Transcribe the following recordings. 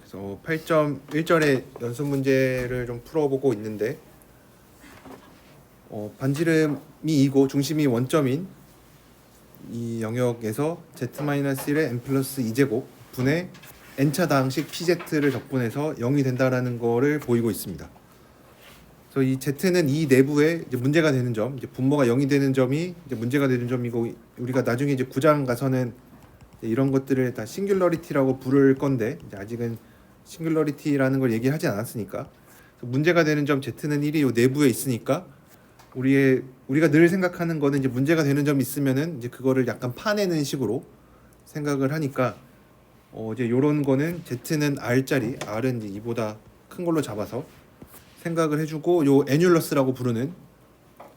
그래서 8.1절의 연습 문제를 좀 풀어보고 있는데 반지름이 이고 중심이 원점인 이 영역에서 z-1의 n 플러스 2제곱 분의 n차 다항식 pz를 적분해서 0이 된다라는 거를 보이고 있습니다. 그래서 이 z는 이 내부에 이제 문제가 되는 점, 이제 분모가 0이 되는 점이 이제 문제가 되는 점이고, 우리가 나중에 이제 9장 가서는 이런 것들을 다 싱귤러리티라고 부를 건데 이제 아직은 싱귤러리티라는 걸 얘기하지 않았으니까 문제가 되는 점 z는 1이 요 내부에 있으니까 우리가 늘 생각하는 거는 이제 문제가 되는 점이 있으면은 이제 그거를 약간 파내는 식으로 생각을 하니까 이제 요런 거는 z는 r짜리, r은 이제 이보다 큰 걸로 잡아서 생각을 해주고, 요 애뉰러스라고 부르는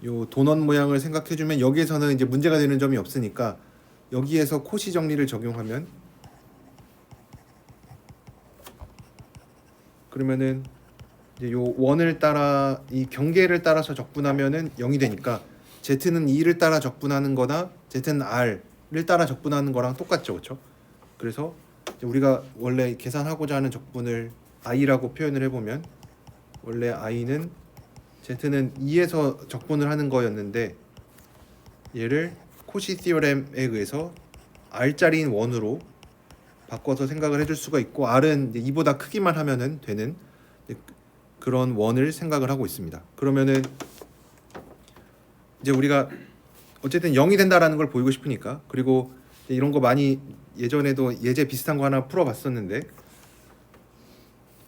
요 도넛 모양을 생각해주면 여기에서는 이제 문제가 되는 점이 없으니까 여기에서 코시 정리를 적용하면 그러면은 이제 요 원을 따라 이 경계를 따라서 적분하면은 0이 되니까 z는 2를 따라 적분하는 거나 z는 r을 따라 적분하는 거랑 똑같죠, 그렇죠? 그래서 이제 우리가 원래 계산하고자 하는 적분을 i라고 표현을 해보면 원래 i는 z는 2에서 적분을 하는 거였는데 얘를 코시 티오렘에 의해서 r짜리인 원으로 바꿔서 생각을 해줄 수가 있고, r은 이제 2보다 크기만 하면은 되는 그런 원을 생각을 하고 있습니다. 그러면은 이제 우리가 어쨌든 0이 된다라는 걸 보이고 싶으니까, 그리고 이런 거 많이 예전에도 예제 비슷한 거 하나 풀어봤었는데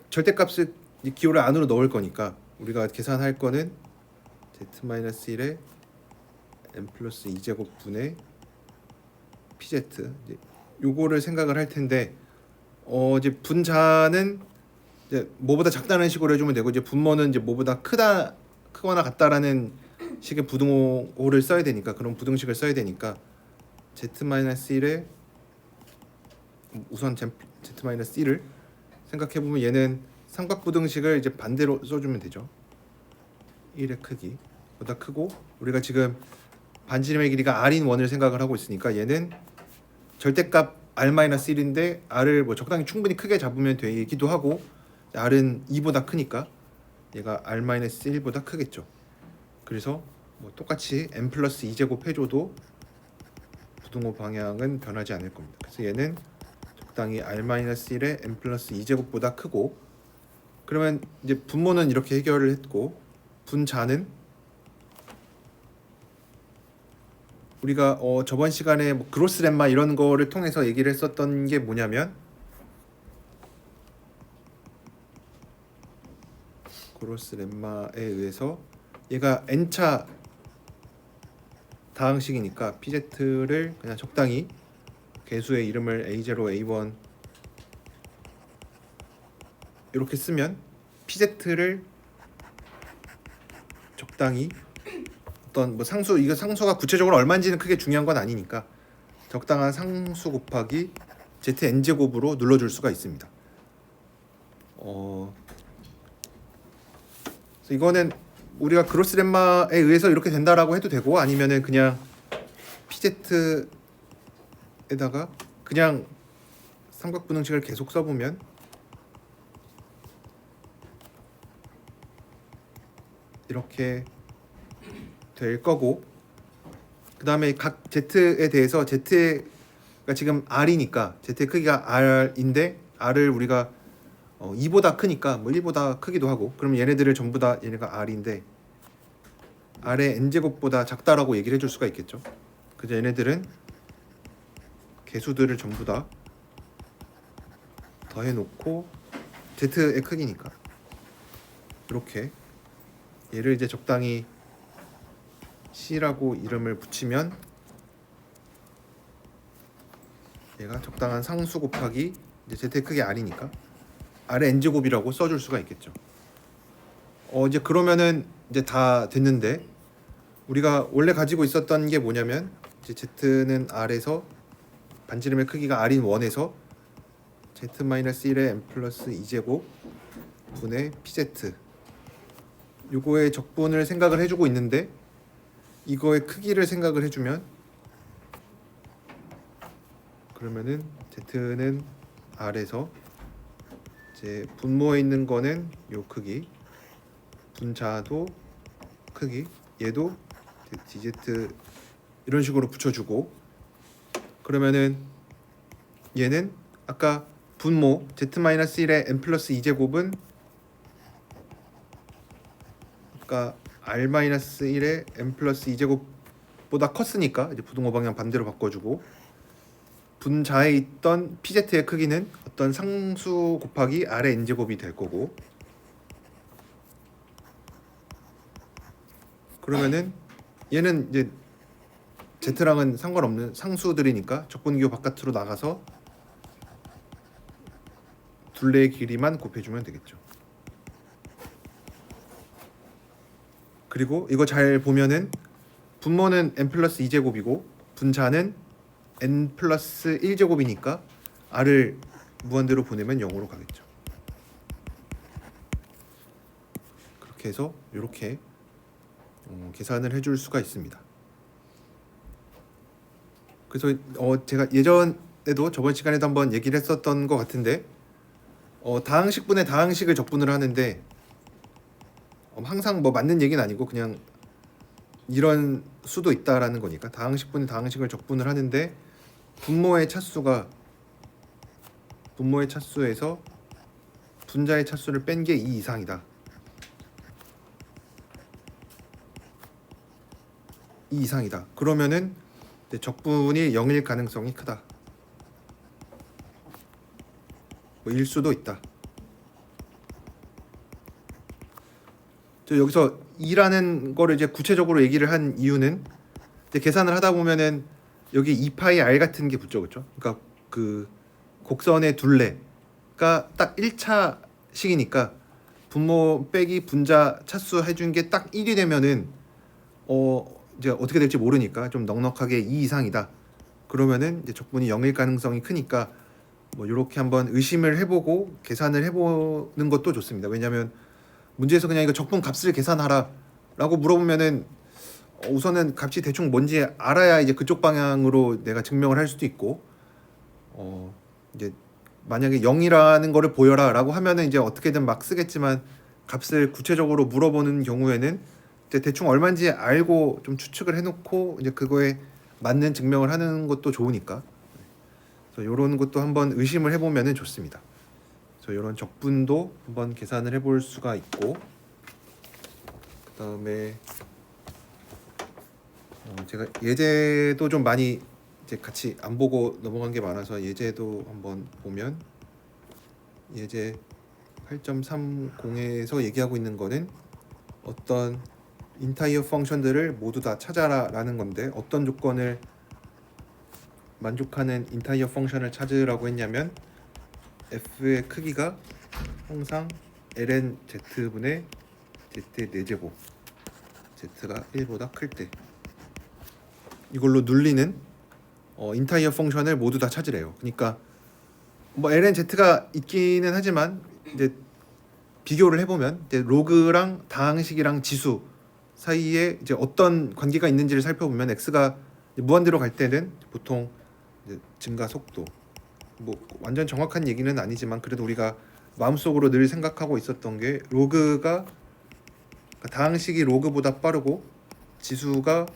절대값을 기호를 안으로 넣을 거니까 우리가 계산할 거는 z-1의 n 플러스 2제곱 분의 pz, 이제 요거를 생각을 할 텐데 이제 분자는 이제 뭐보다 작다는 식으로 해주면 되고, 이제 분모는 이제 뭐보다 크거나 같다라는 식의 부등호를 써야 되니까, 그런 부등식을 써야 되니까 z-1의 우선 z-1을 생각해 보면 얘는 삼각부등식을 이제 반대로 써주면 되죠. 1의 크기보다 크고, 우리가 지금 반지름의 길이가 r인 원을 생각을 하고 있으니까 얘는 절대값 r-1인데 r을 뭐 적당히 충분히 크게 잡으면 되기도 하고, r은 2보다 크니까 얘가 r-1보다 크겠죠. 그래서 뭐 똑같이 n 플러스 2제곱 해줘도 부등호 방향은 변하지 않을 겁니다. 그래서 얘는 적당히 r-1의 n 플러스 2제곱보다 크고, 그러면 이제 분모는 이렇게 해결을 했고, 분자는 우리가 저번 시간에 뭐 그로스 렘마 이런 거를 통해서 얘기를 했었던 게 뭐냐면, 그로스 렘마에 의해서 얘가 n차 다항식이니까 pz를 그냥 적당히 개수의 이름을 a0, a1 이렇게 쓰면 pz를 적당히 어떤 뭐 상수, 이거 상수가 구체적으로 얼마인지는 크게 중요한 건 아니니까 적당한 상수 곱하기 zn 제곱으로 눌러줄 수가 있습니다. 그래서 이거는 우리가 그로스 렘마에 의해서 이렇게 된다라고 해도 되고, 아니면은 그냥 pz에다가 그냥 삼각분응식을 계속 써보면 이렇게 될 거고, 그 다음에 각 z에 대해서 z가 지금 r이니까 z의 크기가 r인데 r을 우리가 2보다 크니까 뭐 1보다 크기도 하고, 그럼 얘네들을 전부 다 얘네가 r인데 r의 n제곱보다 작다라고 얘기를 해줄 수가 있겠죠. 그래서 얘네들은 개수들을 전부 다 더해놓고 z의 크기니까 이렇게 얘를 이제 적당히 C라고 이름을 붙이면 얘가 적당한 상수 곱하기 이제 z의 크기 r이니까 r의 n제곱이라고 써줄 수가 있겠죠. 이제 그러면은 이제 다 됐는데, 우리가 원래 가지고 있었던 게 뭐냐면 이제 z는 r에서 반지름의 크기가 r인 원에서 z-1의 n 플러스 2제곱 분의 pz, 요거의 적분을 생각을 해주고 있는데, 이거의 크기를 생각을 해주면 그러면은 z는 r에서 이제 분모에 있는 거는 요 크기, 분자도 크기, 얘도 dz 이런 식으로 붙여주고, 그러면은 얘는 아까 분모 z-1의 n 플러스 2제곱은 아까 r-1의 n 플러스 2제곱보다 컸으니까 이제 부등호 방향 반대로 바꿔주고, 분자에 있던 pz의 크기는 어떤 상수 곱하기 r의 n제곱이 될 거고, 그러면은 얘는 이제 z랑은 상관없는 상수들이니까 적분기호 바깥으로 나가서 둘레의 길이만 곱해주면 되겠죠. 그리고 이거 잘 보면은 분모는 n 플러스 2제곱이고 분자는 n 플러스 1제곱이니까 r을 무한대로 보내면 0으로 가겠죠. 그렇게 해서 이렇게 계산을 해줄 수가 있습니다. 그래서 제가 예전에도 저번 시간에도 한번 얘기를 했었던 것 같은데, 다항식분의 다항식을 적분을 하는데 항상 뭐 맞는 얘기는 아니고 그냥 이런 수도 있다라는 거니까, 다항식분의 다항식을 적분을 하는데 분모의 차수에서 분자의 차수를 뺀 게 2 이상이다. 2 이상이다. 그러면은 적분이 0일 가능성이 크다. 뭐 일 수도 있다. 여기서 2라는 거를 이제 구체적으로 얘기를 한 이유는 이제 계산을 하다 보면은 여기 2파이 r 같은 게 붙죠, 그렇죠? 그러니까 그 곡선의 둘레가 딱 1차식이니까 분모 빼기 분자 차수 해준 게 딱 1이 되면은 이제 어떻게 될지 모르니까 좀 넉넉하게 2 이상이다. 그러면은 이제 적분이 0일 가능성이 크니까 뭐 이렇게 한번 의심을 해보고 계산을 해보는 것도 좋습니다. 왜냐하면 문제에서 그냥 이거 적분 값을 계산하라라고 물어보면은 우선은 값이 대충 뭔지 알아야 이제 그쪽 방향으로 내가 증명을 할 수도 있고, 이제 만약에 0이라는 거를 보여라라고 하면은 이제 어떻게든 막 쓰겠지만, 값을 구체적으로 물어보는 경우에는 이제 대충 얼마인지 알고 좀 추측을 해놓고 이제 그거에 맞는 증명을 하는 것도 좋으니까, 그래서 이런 것도 한번 의심을 해보면은 좋습니다. 그래서 이런 적분도 한번 계산을 해볼 수가 있고, 그 다음에 제가 예제도 좀 많이 이제 같이 안 보고 넘어간 게 많아서 예제도 한번 보면, 예제 8.30에서 얘기하고 있는 거는 어떤 인타이어 펑션들을 모두 다 찾아라 라는 건데, 어떤 조건을 만족하는 인타이어 펑션을 찾으라고 했냐면 f의 크기가 항상 ln z분의 z의 4제곱, z가 1보다 클 때, 이걸로 눌리는 인타이어 펑션을 모두 다 찾으래요. 그러니까 뭐 ln z가 있기는 하지만 이제 비교를 해보면 이제 로그랑 다항식이랑 지수 사이에 이제 어떤 관계가 있는지를 살펴보면 x가 무한대로 갈 때는 보통 이제 증가 속도, 뭐 완전 정확한 얘기는 아니지만 그래도 우리가 마음속으로 늘 생각하고 있었던 게 로그가, 다항식이 로그보다 빠르고 지수가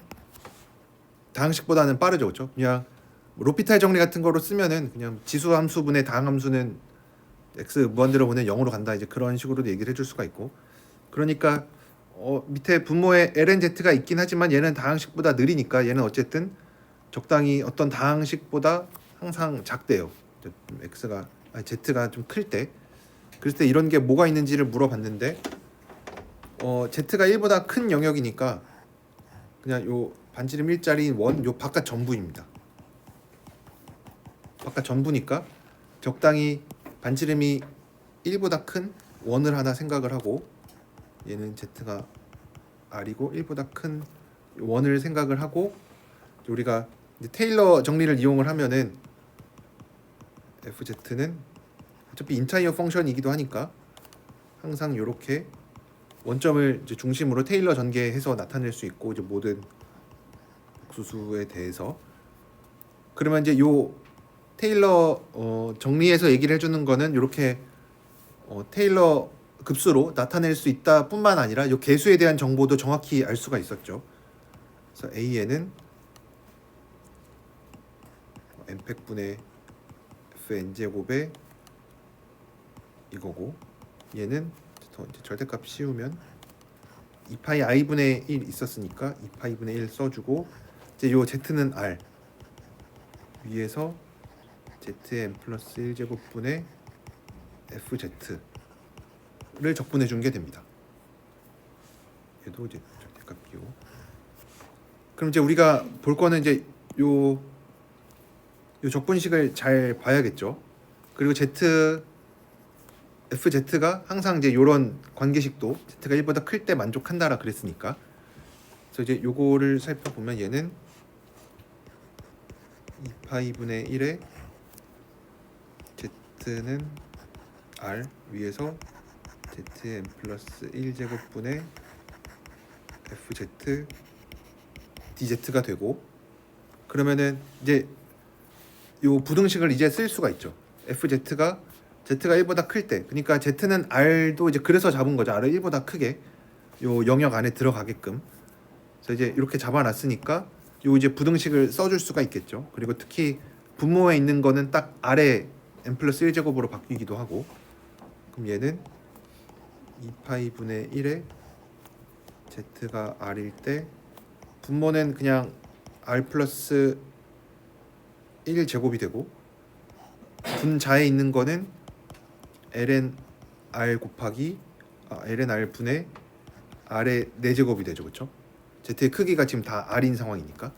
다항식보다는 빠르죠, 그렇죠? 그냥 로피탈 정리 같은 거로 쓰면은 그냥 지수 함수분의 다항 함수는 x 무한대로 보내 0으로 간다, 이제 그런 식으로도 얘기를 해줄 수가 있고, 그러니까 밑에 분모에 lnz가 있긴 하지만 얘는 다항식보다 느리니까 얘는 어쨌든 적당히 어떤 다항식보다 항상 작대요. z가 좀 클 때. 그럴 때 이런 게 뭐가 있는지를 물어봤는데, z가 1보다 큰 영역이니까 그냥 요 반지름 1짜리 원, 요 바깥 전부입니다. 바깥 전부니까 적당히 반지름이 1보다 큰 원을 하나 생각을 하고, 얘는 z가 r이고 1보다 큰 원을 생각을 하고, 우리가 이제 테일러 정리를 이용을 하면은 fz는 어차피 인타이어 펑션이기도 하니까 항상 이렇게 원점을 이제 중심으로 테일러 전개해서 나타낼 수 있고, 이제 모든 복수수에 대해서. 그러면 이제 요 테일러 정리해서 얘기를 해주는 거는 이렇게 테일러 급수로 나타낼 수 있다 뿐만 아니라 이 개수에 대한 정보도 정확히 알 수가 있었죠. 그래서 AN은 n팩분의 fn 제곱에 이거고, 얘는 이제 절대값 씌우면 2파이 i분의 1 있었으니까 2파이분의 1 써주고, 이제 요 z는 r 위에서 zn 플러스 1 제곱분의 fz를 적분해 준 게 됩니다. 얘도 이제 절대값 끼고. 그럼 이제 우리가 볼 거는 이제 요 적분식을 잘 봐야겠죠. 그리고 fz가 항상 이제 요런 관계식도 z가 1보다 클 때 만족한다라 그랬으니까. 그래서 이제 요거를 살펴보면 얘는 2파이분의 1에 z는 r 위에서 zn 플러스 1 제곱분의 fz dz가 되고, 그러면은 이제 요 부등식을 이제 쓸 수가 있죠. fz가 z가 1보다 클 때, 그러니까 z는 r도 이제 그래서 잡은 거죠. r을 1보다 크게 요 영역 안에 들어가게끔. 그래서 이제 이렇게 잡아놨으니까 요 이제 부등식을 써줄 수가 있겠죠. 그리고 특히 분모에 있는 거는 딱 아래 n 플러스 1 제곱으로 바뀌기도 하고. 그럼 얘는 2파이분의 1에 z가 r일 때 분모는 그냥 r 플러스 1 제곱이 되고, 분자에 있는 거는 ln r 곱하기 ln r 분의 r의 4제곱이 되죠. 그렇죠? z의 크기가 지금 다 r인 상황이니까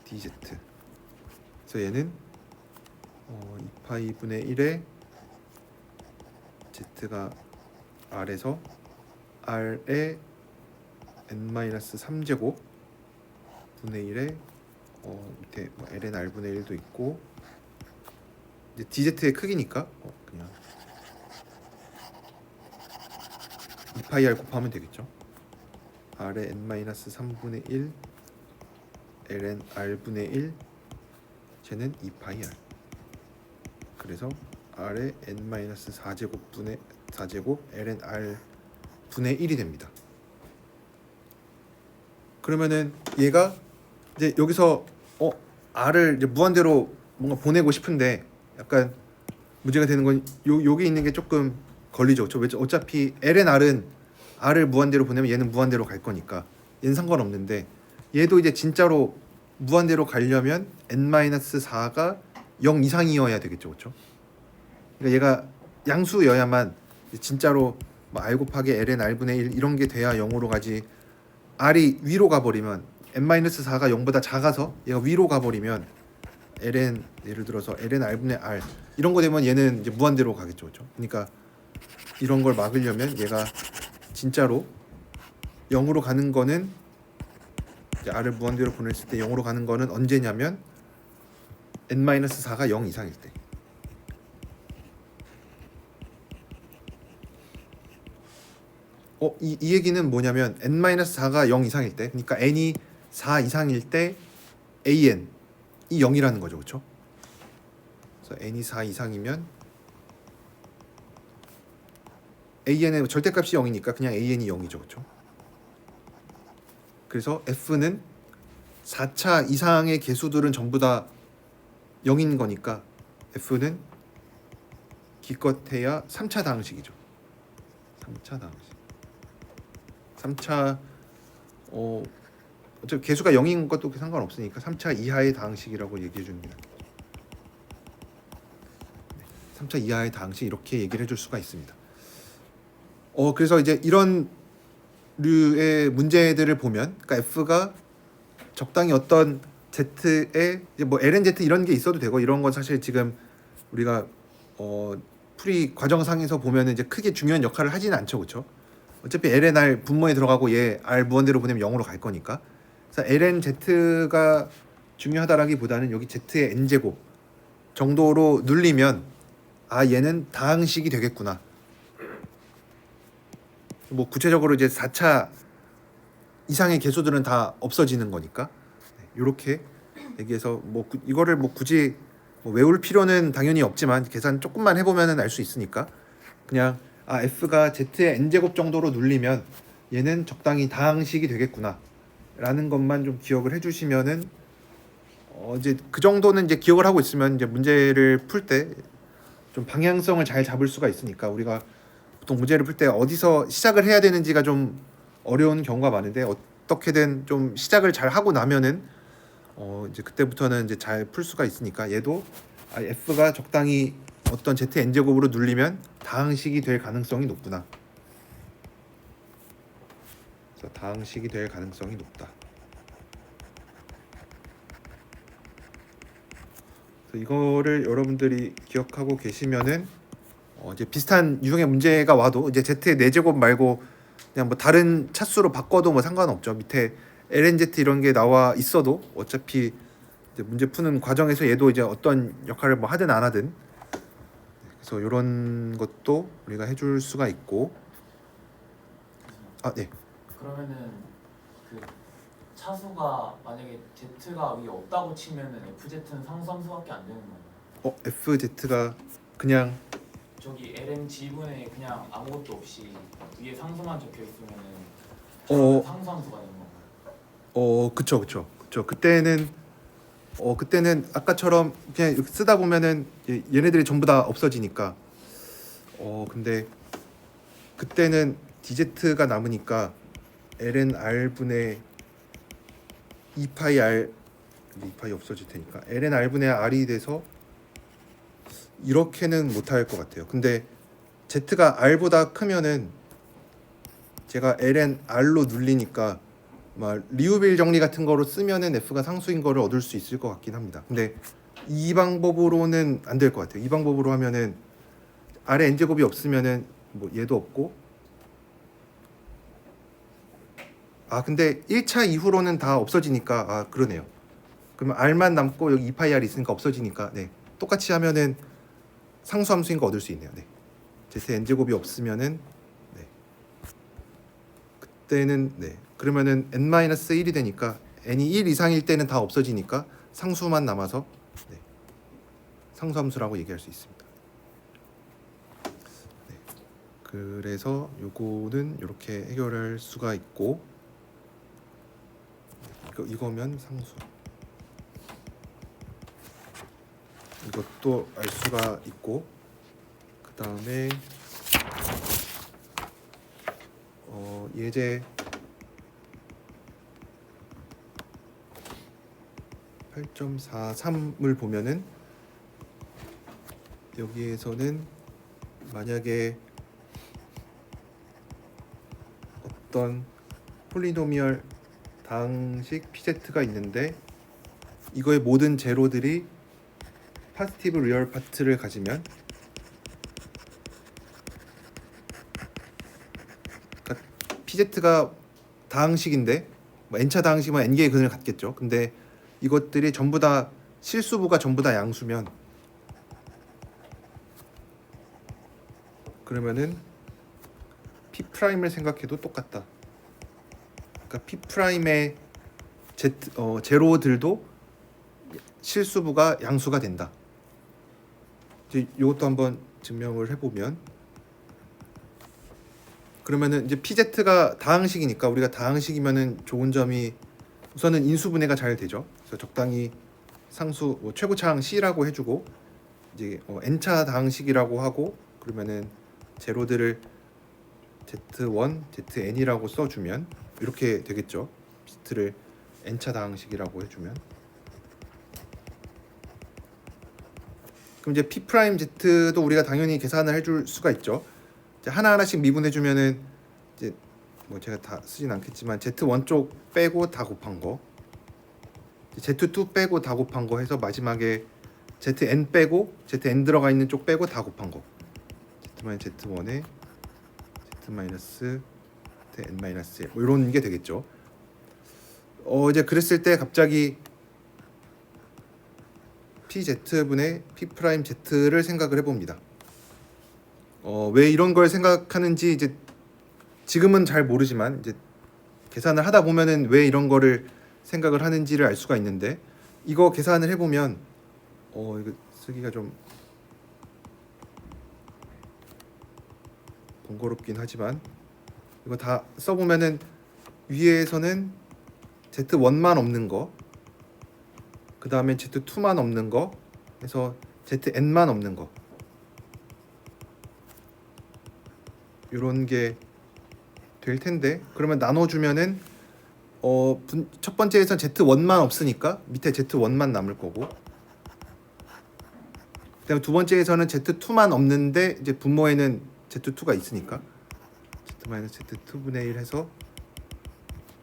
dz. 그래서 얘는 2파이분의 1에 z가 r에서 r의 n-3제곱 분의 1에 밑에 ln r분의 1도 있고, 이제 dz의 크기니까 그냥 2파이 r 곱하면 되겠죠. r의 n-3분의 1 ln r분의 1 쟤는 2파이 r. 그래서 r의 n-4제곱 분의 4제곱 ln r 분의 1이 됩니다. 그러면은 얘가 이제 여기서 r을 이제 무한대로 뭔가 보내고 싶은데 약간 문제가 되는 건 여기 있는 게 조금 걸리죠. 어차피 ln r은 r을 무한대로 보내면 얘는 무한대로 갈 거니까 얘는 상관없는데, 얘도 이제 진짜로 무한대로 가려면 n-4가 0 이상이어야 되겠죠. 그렇죠? 그러니까 얘가 양수여야만 진짜로 뭐 r 곱하기 ln r분의 1 이런 게 돼야 0으로 가지. r이 위로 가버리면 n-4가 0보다 작아서 얘가 위로 가버리면 ln, 예를 들어서 ln r분의 r 이런 거 되면 얘는 이제 무한대로 가겠죠. 그렇죠? 그러니까 이런 걸 막으려면 얘가 진짜로 0으로 가는 거는 이제 r을 무한대로 보냈을 때 0으로 가는 거는 언제냐면 n-4가 0 이상일 때. 이 얘기는 뭐냐면 n-4가 0 이상일 때, 그러니까 n이 4 이상일 때 an이 0이라는 거죠. 그렇죠? 그래서 n이 4 이상이면 an의 절대값이 0이니까 그냥 an이 0이죠. 그렇죠? 그래서 f는 4차 이상의 개수들은 전부 다 0인 거니까 f는 기껏해야 3차 다항식이죠. 3차 다항식. 3차 어차피 개수가 0인 것도 상관없으니까 3차 이하의 다항식이라고 얘기해 줍니다. 3차 이하의 다항식 이렇게 얘기를 해줄 수가 있습니다. 그래서 이제 이런 류의 문제들을 보면, 그러니까 f가 적당히 어떤 z에 이제 뭐 lnz 이런 게 있어도 되고, 이런 건 사실 지금 우리가 풀이 과정상에서 보면은 이제 크게 중요한 역할을 하지는 않죠. 그렇죠? 어차피 ln r 분모에 들어가고 얘 r 무한대로 보내면 0으로 갈 거니까. 그래서 lnz가 중요하다라기보다는 여기 z의 n제곱 정도로 눌리면 얘는 다항식이 되겠구나. 뭐 구체적으로 이제 4차 이상의 개수들은 다 없어지는 거니까. 이렇게 얘기해서 뭐 이거를 뭐 굳이 뭐 외울 필요는 당연히 없지만 계산 조금만 해보면은 알 수 있으니까 그냥 f가 z의 n제곱 정도로 눌리면 얘는 적당히 다항식이 되겠구나 라는 것만 좀 기억을 해주시면은 이제 그 정도는 이제 기억을 하고 있으면 이제 문제를 풀 때 좀 방향성을 잘 잡을 수가 있으니까, 우리가 보통 문제를 풀 때 어디서 시작을 해야 되는지가 좀 어려운 경우가 많은데, 어떻게든 좀 시작을 잘 하고 나면은 이제 그때부터는 이제 잘 풀 수가 있으니까, 얘도 f가 적당히 어떤 zn 제곱으로 눌리면 다항식이 될 가능성이 높구나. 그래서 다항식이 될 가능성이 높다. 그래서 이거를 여러분들이 기억하고 계시면은 이제 비슷한 유형의 문제가 와도 이제 z의 4제곱 말고 그냥 뭐 다른 차수로 바꿔도 뭐 상관없죠. 밑에 lnz 이런 게 나와 있어도 어차피 이제 문제 푸는 과정에서 얘도 이제 어떤 역할을 뭐 하든 안 하든, 그래서 이런 것도 우리가 해줄 수가 있고. 네. 그러면은 그 차수가 만약에 z가 위에 없다고 치면은 fz는 상수함수밖에 안 되는 건가요? fz가 그냥 저기 ln 지분에 그냥 아무것도 없이 위에 상수만 적혀 있으면은 상수함수가 되는 건가요? 그쵸. 그때는 아까처럼 그냥 이렇게 쓰다 보면은 얘네들이 전부 다 없어지니까. 근데 그때는 dz가 남으니까 ln r 분의 2파이 r, 2파이 없어질 테니까 ln r 분의 r이 돼서 이렇게는 못할 것 같아요. 근데 z가 r보다 크면은 제가 ln r로 눌리니까 막 리우빌 정리 같은 거로 쓰면은 f가 상수인 거를 얻을 수 있을 것 같긴 합니다. 근데 이 방법으로는 안 될 것 같아요. 이 방법으로 하면은 r에 n제곱이 없으면은 뭐 얘도 없고, 근데 1차 이후로는 다 없어지니까 그러네요. 그러면 r만 남고 여기 2파이 r 있으니까 없어지니까, 네, 똑같이 하면은 상수함수인 거 얻을 수 있네요. 네. z n제곱이 없으면은, 네, 그때는, 네, 그러면은 n-1이 되니까 n이 1 이상일 때는 다 없어지니까 상수만 남아서, 네, 상수함수라고 얘기할 수 있습니다. 네, 그래서 요거는 이렇게 해결할 수가 있고, 이거면 상수, 이것도 알 수가 있고, 그 다음에 예제 8.43을 보면은 여기에서는 만약에 어떤 폴리노미얼 다항식 pz가 있는데 이거의 모든 제로들이 파지티브 리얼 파트를 가지면, 그러니까 pz가 다항식인데 뭐 n차 다항식이면 n개의 근을 갖겠죠. 근데 이것들이 전부 다 실수부가 전부 다 양수면, 그러면은 P'을 생각해도 똑같다. 그러니까 P'의 제로들도 실수부가 양수가 된다. 이제 이것도 한번 증명을 해보면, 그러면은 이제 PZ가 다항식이니까 우리가 다항식이면은 좋은 점이 우선은 인수분해가 잘 되죠. 그래서 적당히 상수 최고차항 C라고 해주고, 이제 n차 다항식이라고 하고, 그러면은 제로들을 Z1, ZN이라고 써주면 이렇게 되겠죠. 비트를 n차 다항식이라고 해주면, 그럼 이제 P'Z도 우리가 당연히 계산을 해줄 수가 있죠. 이제 하나하나씩 미분해주면은 이제 뭐 제가 다 쓰진 않겠지만 Z1 쪽 빼고 다 곱한 거, Z2 빼고 다 곱한 거 해서 마지막에 ZN 빼고 ZN 들어가 있는 쪽 빼고 다 곱한 거, Z-Z1에 Z- N-1 뭐 이런 게 되겠죠. 이제 그랬을 때 갑자기 PZ분의 P'Z를 생각을 해봅니다. 왜 이런 걸 생각하는지 이제 지금은 잘 모르지만 이제 계산을 하다 보면은 왜 이런 거를 생각을 하는지를 알 수가 있는데, 이거 계산을 해보면 이거 쓰기가 좀 번거롭긴 하지만 이거 다 써보면은 위에서는 Z1만 없는 거, 그 다음에 Z2만 없는 거 해서 ZN만 없는 거, 요런 게 될 텐데, 그러면 나눠주면은 첫 번째에선 Z1만 없으니까 밑에 Z1만 남을 거고, 그다음에 두 번째에서는 Z2만 없는데 이제 분모에는 Z2가 있으니까 Z-Z2분의 1 해서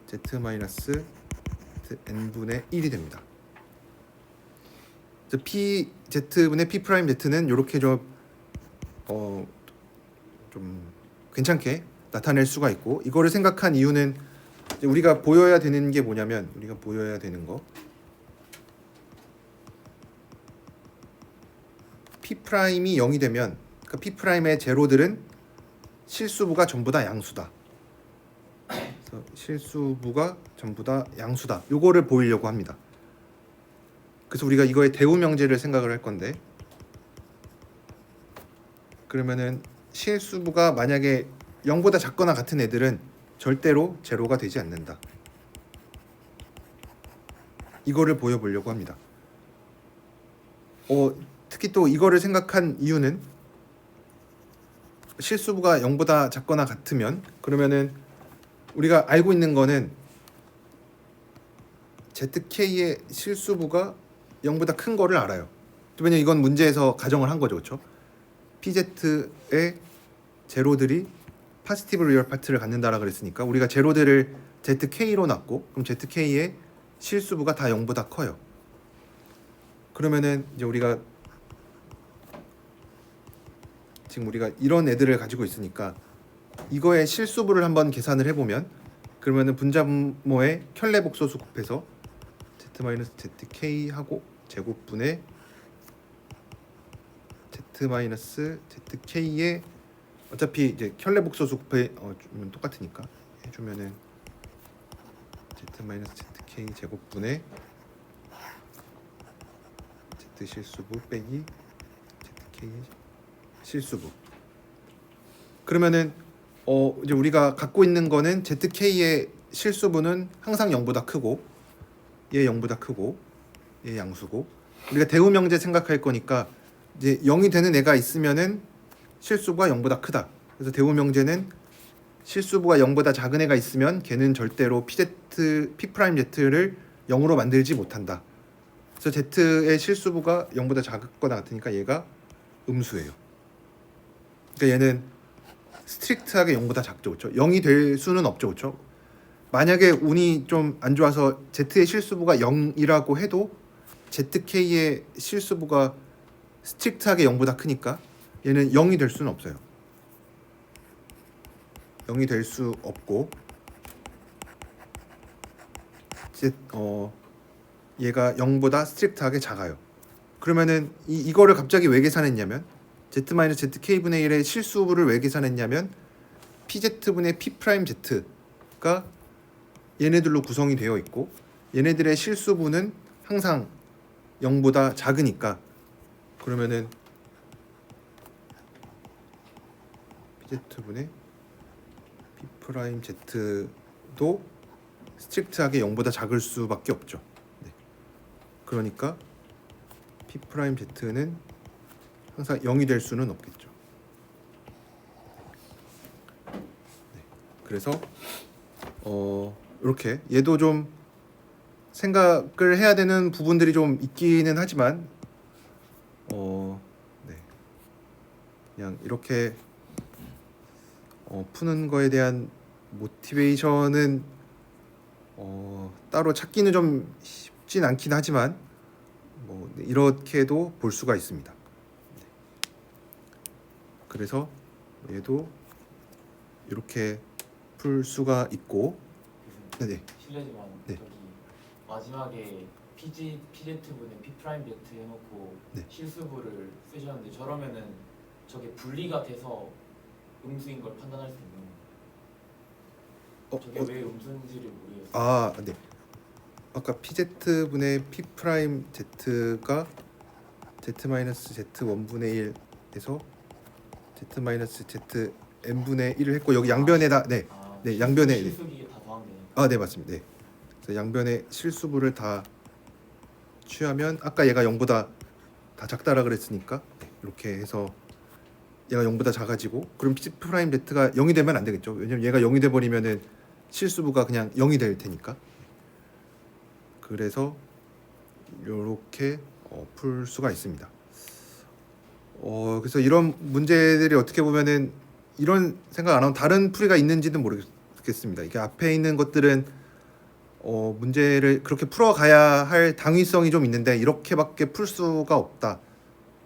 Z-N분의 1이 됩니다. 그래서 PZ분의 P'Z는 이렇게 좀 괜찮게 나타낼 수가 있고, 이거를 생각한 이유는 이제 우리가 보여야 되는 게 뭐냐면, 우리가 보여야 되는 거 P'이 0이 되면, 그러니까 P'의 제로들은 실수부가 전부 다 양수다. 그래서 실수부가 전부 다 양수다. 요거를 보이려고 합니다. 그래서 우리가 이거의 대우명제를 생각을 할 건데, 그러면은 실수부가 만약에 0보다 작거나 같은 애들은 절대로 제로가 되지 않는다. 이거를 보여보려고 합니다. 특히 또 이거를 생각한 이유는, 실수부가 0보다 작거나 같으면, 그러면은 우리가 알고 있는 거는 ZK의 실수부가 0보다 큰 거를 알아요. 왜냐면 이건 문제에서 가정을 한 거죠, 그렇죠? PZ의 제로들이 파지티브 리얼 파트를 갖는다라 그랬으니까 우리가 제로들을 ZK로 놨고, 그럼 ZK의 실수부가 다 0보다 커요. 그러면은 이제 우리가 지금 이런 애들을 가지고 있으니까 이거의 실수부를 한번 계산을 해보면, 그러면은 분자분모의 켤레복소수 곱해서 Z-ZK 하고 제곱분의 Z-ZK의 어차피 이제 켤레복소수 곱해 주면 똑같으니까 해주면은 Z-ZK 제곱분의 Z 실수부 빼기 ZK 실수부. 그러면은 이제 우리가 갖고 있는 거는 ZK의 실수부는 항상 0보다 크고, 얘 0보다 크고, 얘 양수고, 우리가 대우명제 생각할 거니까 이제 0이 되는 애가 있으면은 실수부가 0보다 크다. 그래서 대우명제는 실수부가 0보다 작은 애가 있으면 걔는 절대로 P'Z를 0으로 만들지 못한다. 그래서 Z의 실수부가 0보다 작거나 같으니까 얘가 음수예요. 그러니까 얘는 스트릭트하게 0보다 작죠, 그렇죠? 0이 될 수는 없죠, 그렇죠? 만약에 운이 좀 안 좋아서 Z의 실수부가 0이라고 해도 ZK의 실수부가 스트릭트하게 0보다 크니까 얘는 0이 될 수는 없어요. 0이 될 수 없고, 얘가 0보다 스트릭트하게 작아요. 그러면은 이거를 갑자기 왜 계산했냐면, Z-ZK분의 1의 실수부를 왜 계산했냐면, PZ분의 P'Z가 얘네들로 구성이 되어 있고, 얘네들의 실수부는 항상 0보다 작으니까, 그러면은 PZ분의 P'Z도 스트릭트하게 0보다 작을 수밖에 없죠. 네. 그러니까 P'Z는 항상 0이 될 수는 없겠죠. 네. 그래서 이렇게 얘도 좀 생각을 해야 되는 부분들이 좀 있기는 하지만 네. 그냥 이렇게 푸는 거에 대한 모티베이션은 따로 찾기는 좀 쉽진 않긴 하지만 뭐 이렇게도 볼 수가 있습니다. 그래서 얘도 이렇게 풀 수가 있고, 네네. 실례지만 네. 저기 마지막에 PZ분의 P'Z 해놓고 네. 실수부를 쓰셨는데, 저러면은 저게 분리가 돼서 음수인 걸 판단할 수 있는 저게 왜 음수인지를 모르겠어요. 아, 네. 아까 PZ분의 P'Z가 Z-Z1분의 1에서 Z-ZN n분의 1을 했고 여기 양변에다 네, 네 양변에 네. 실수기 다 더하면 되니까. 아, 네 맞습니다. 네. 그래서 양변의 실수부를 다 취하면 아까 얘가 0보다 다 작다라 그랬으니까 이렇게 해서 얘가 0보다 작아지고 그럼 C 프라임 Z가 0이 되면 안 되겠죠. 왜냐면 얘가 0이 돼 버리면은 실수부가 그냥 0이 될 테니까. 그래서 이렇게 풀 수가 있습니다. 그래서 이런 문제들이 어떻게 보면은 이런 생각 안 하고 다른 풀이가 있는지는 모르겠습니다. 이게 앞에 있는 것들은 문제를 그렇게 풀어가야 할 당위성이 좀 있는데 이렇게밖에 풀 수가 없다.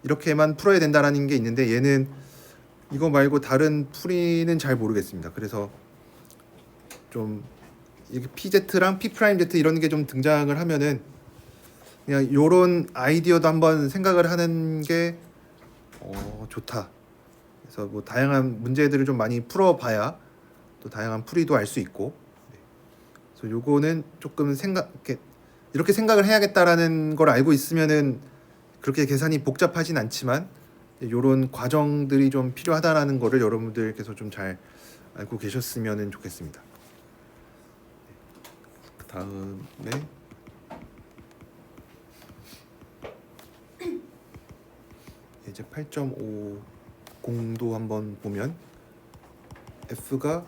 이렇게만 풀어야 된다라는 게 있는데 얘는 이거 말고 다른 풀이는 잘 모르겠습니다. 그래서 좀 이렇게 PZ랑 P'Z 이런 게 좀 등장을 하면은 그냥 요런 아이디어도 한번 생각을 하는 게 좋다. 그래서 뭐 다양한 문제들을 좀 많이 풀어봐야 또 다양한 풀이도 알 수 있고. 그래서 요거는 조금 이렇게 생각을 해야겠다라는 걸 알고 있으면은 그렇게 계산이 복잡하진 않지만 요런 과정들이 좀 필요하다라는 거를 여러분들께서 좀 잘 알고 계셨으면 좋겠습니다. 그 다음에 이제 8.50도 한번 보면 f가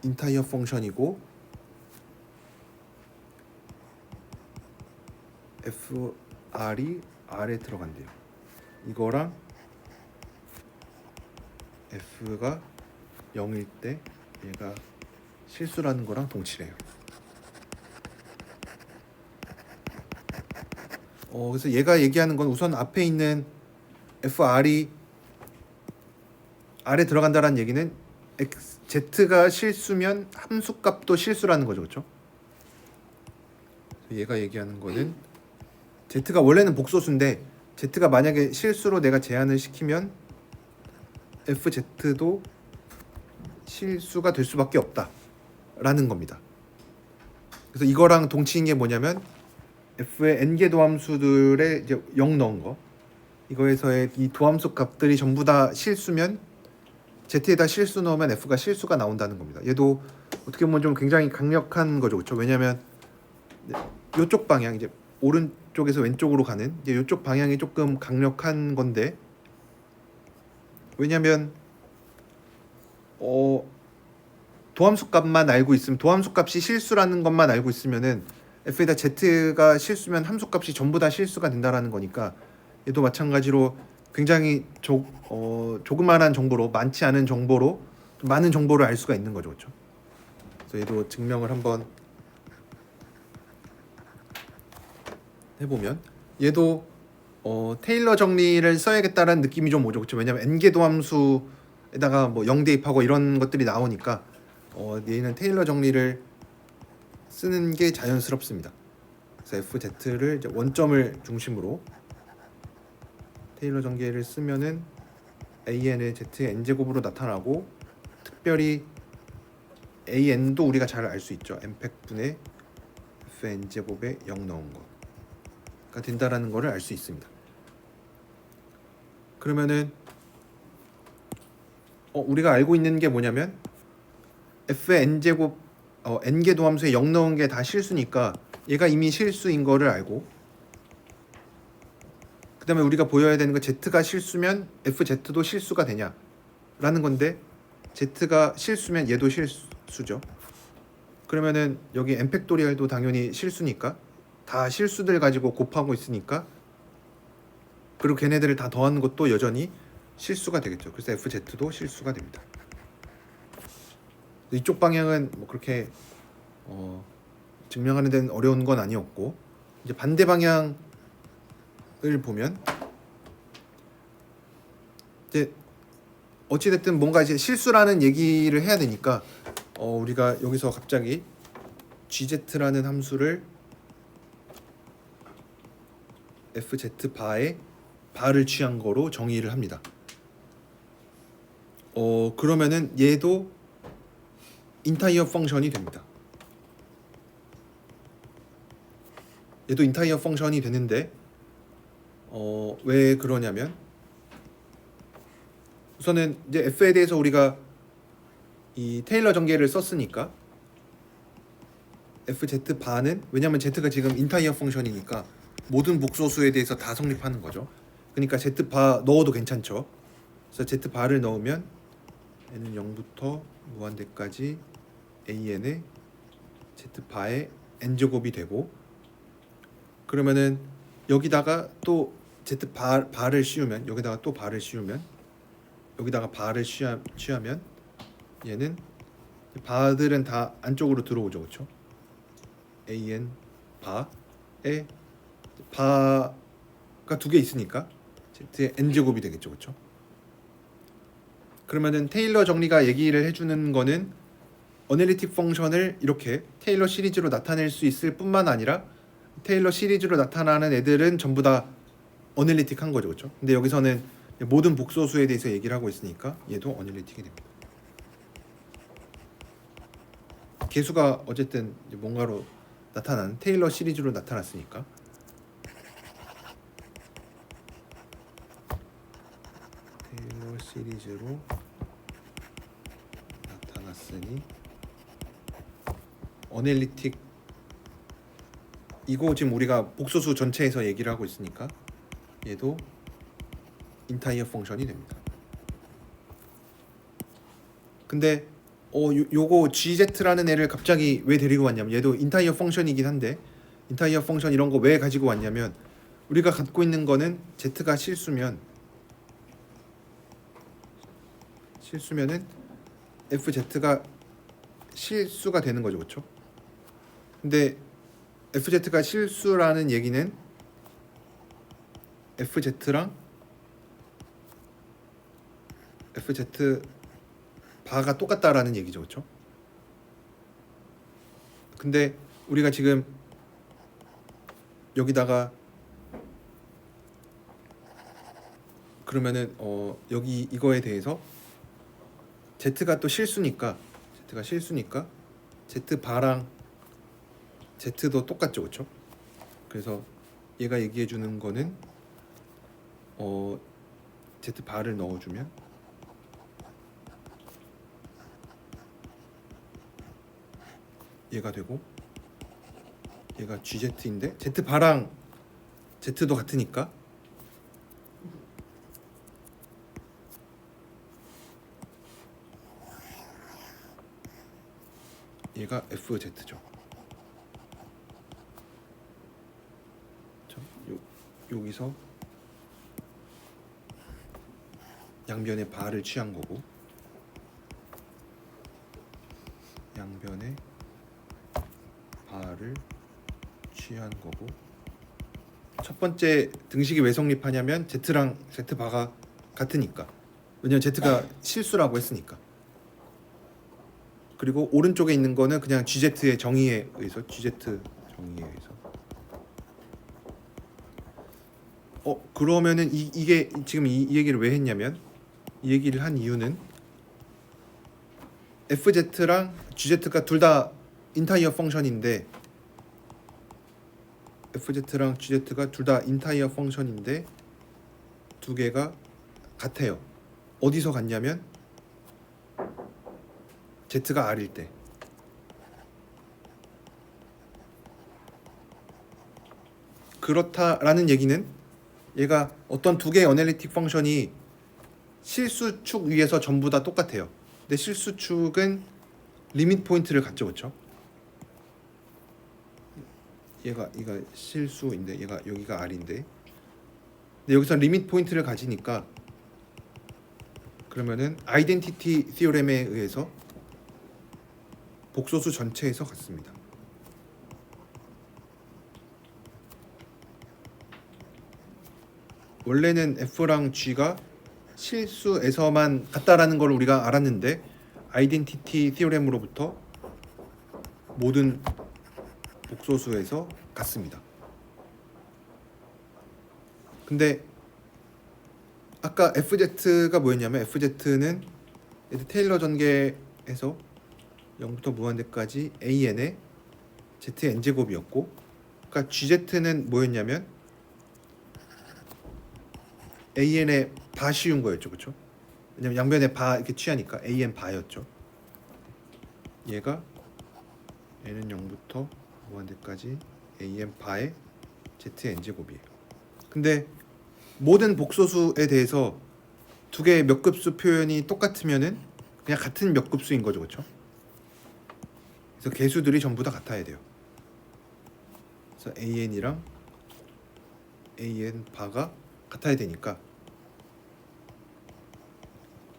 인타이어 펑션이고 fr이 r에 들어간대요. 이거랑 f가 0일 때 얘가 실수라는 거랑 동치래요. 그래서 얘가 얘기하는 건 우선 앞에 있는 fr이 r에 들어간다라는 얘기는 z가 실수면 함수값도 실수라는 거죠, 그렇죠? 얘가 얘기하는 거는 z가 원래는 복소수인데 z가 만약에 실수로 내가 제한을 시키면 fz도 실수가 될 수밖에 없다라는 겁니다. 그래서 이거랑 동치인 게 뭐냐면 f의 n개 도함수들에 이제 0 넣은 거. 이거에서의 이 도함수 값들이 전부 다 실수면 z에다 실수 넣으면 f가 실수가 나온다는 겁니다. 얘도 어떻게 보면 좀 굉장히 강력한 거죠, 그렇죠? 왜냐하면 이쪽 방향 이제 오른쪽에서 왼쪽으로 가는 이제 이쪽 방향이 조금 강력한 건데 왜냐하면 도함수 값만 알고 있으면 도함수 값이 실수라는 것만 알고 있으면은 f에다 z가 실수면 함수 값이 전부 다 실수가 된다라는 거니까 얘도 마찬가지로 굉장히 조그만한 정보로 많지 않은 정보로 좀 많은 정보를 알 수가 있는 거죠, 그렇죠? 그래서 얘도 증명을 한번 해보면 얘도 테일러 정리를 써야겠다라는 느낌이 좀 오죠, 그렇죠? 왜냐하면 n개 도함수에다가 뭐 0 대입하고 이런 것들이 나오니까 얘는 테일러 정리를 쓰는 게 자연스럽습니다. 그래서 fz를 이제 원점을 중심으로 테일러 전개를 쓰면은 an의 z의 n제곱으로 나타나고 특별히 an도 우리가 잘 알 수 있죠. n팩분의 fn제곱에 0 넣은 거가 된다라는 거를 알 수 있습니다. 그러면은 우리가 알고 있는 게 뭐냐면 f의 n제곱 n개 도함수에 0 넣은 게 다 실수니까 얘가 이미 실수인 거를 알고 그 다음에 우리가 보여야 되는 건 z가 실수면 fz도 실수가 되냐라는 건데 z가 실수면 얘도 실수죠. 그러면은 여기 n팩토리얼도 당연히 실수니까 다 실수들 가지고 곱하고 있으니까 그리고 걔네들을 다 더하는 것도 여전히 실수가 되겠죠. 그래서 fz도 실수가 됩니다. 이쪽 방향은 뭐 그렇게 증명하는 데는 어려운 건 아니었고 이제 반대 방향을 보면 이제 어찌됐든 뭔가 이제 실수라는 얘기를 해야 되니까 우리가 여기서 갑자기 gz라는 함수를 fz 바에 바를 취한 거로 정의를 합니다. 그러면은 얘도 인타이어 펑션이 됩니다. 얘도 인타이어 펑션이 되는데 왜 그러냐면 우선은 이제 F에 대해서 우리가 이 테일러 전개를 썼으니까 FZ 바는, 왜냐면 Z가 지금 인타이어 펑션이니까 모든 복소수에 대해서 다 성립하는 거죠. 그러니까 Z 바 넣어도 괜찮죠. 그래서 Z 바를 넣으면 n은 0부터 무한대까지 an의 Z 바의 n 제곱이 되고, 그러면은 여기다가 또 Z 바를 씌우면, 여기다가 또 바를 씌우면, 여기다가 바를 취하면 얘는 바들은 다 안쪽으로 들어오죠, 그렇죠? an 바에 바가 두 개 있으니까 z의 n 제곱이 되겠죠, 그렇죠? 그러면은 테일러 정리가 얘기를 해주는 거는 어널리틱 펑션을 이렇게 테일러 시리즈로 나타낼 수 있을 뿐만 아니라 테일러 시리즈로 나타나는 애들은 전부 다 어널리틱한 거죠, 그렇죠? 근데 여기서는 모든 복소수에 대해서 얘기를 하고 있으니까 얘도 어널리틱이 됩니다. 개수가 어쨌든 뭔가로 나타나는 테일러 시리즈로 나타났으니까 테일러 시리즈로 나타났으니 어널리틱, 이거 지금 우리가 복소수 전체에서 얘기를 하고 있으니까 얘도 인타이어 펑션이 됩니다. 근데 요거 GZ라는 애를 갑자기 왜 데리고 왔냐면, 얘도 인타이어 펑션이긴 한데 인타이어 펑션 이런 거 왜 가지고 왔냐면, 우리가 갖고 있는 거는 Z가 실수면은 FZ가 실수가 되는 거죠, 그렇죠? 근데 FZ가 실수라는 얘기는 FZ랑 FZ 바가 똑같다라는 얘기죠, 그렇죠? 근데 우리가 지금 여기다가 그러면은 여기 이거에 대해서 Z가 또 실수니까 Z 바랑 Z도 똑같죠, 그렇죠? 그래서 얘가 얘기해 주는 거는 Z 바를 넣어주면 얘가 되고, 얘가 GZ인데 Z 바랑 Z도 같으니까 얘가 FZ죠. 여기서 양변의 바를 취한 거고, 양변의 바를 취한 거고, 첫 번째 등식이 왜 성립하냐면 Z랑 Z 바가 같으니까, 왜냐면 Z가 실수라고 했으니까. 그리고 오른쪽에 있는 거는 그냥 GZ의 정의에 의해서, GZ 정의에 의해서. 그러면은 이게 지금 이 얘기를 왜 했냐면, 이 얘기를 한 이유는 FZ랑 GZ가 둘 다 인타이어 펑션인데, FZ랑 GZ가 둘 다 인타이어 펑션인데 두 개가 같아요. 어디서 같냐면 Z가 R일 때. 그렇다라는 얘기는 얘가 어떤 두 개의 어널리틱 펑션이 실수축 위에서 전부 다 똑같아요. 근데 실수축은 리밋 포인트를 갖죠, 그렇죠? 얘가 실수인데 얘가 여기가 R인데, 근데 여기서 리밋 포인트를 가지니까 그러면은 아이덴티티 시오렘에 의해서 복소수 전체에서 같습니다. 원래는 F랑 G가 실수에서만 같다라는 걸 우리가 알았는데, 아이덴티티 시오렘으로부터 모든 복소수에서 같습니다. 근데 아까 FZ가 뭐였냐면, FZ는 테일러 전개에서 0부터 무한대까지 AN의 Z의 N제곱이었고, 그러니까 GZ는 뭐였냐면 AN의 바 씌운 거였죠, 그렇죠? 왜냐면 양변에 바 이렇게 취하니까 an 바였죠. 얘가 n은 0부터 무한대까지 an 바의 zn 제곱이에요. 근데 모든 복소수에 대해서 두 개의 몇 급수 표현이 똑같으면은 그냥 같은 몇 급수인 거죠, 그렇죠? 그래서 개수들이 전부 다 같아야 돼요. 그래서 an이랑 an 바가 같아야 되니까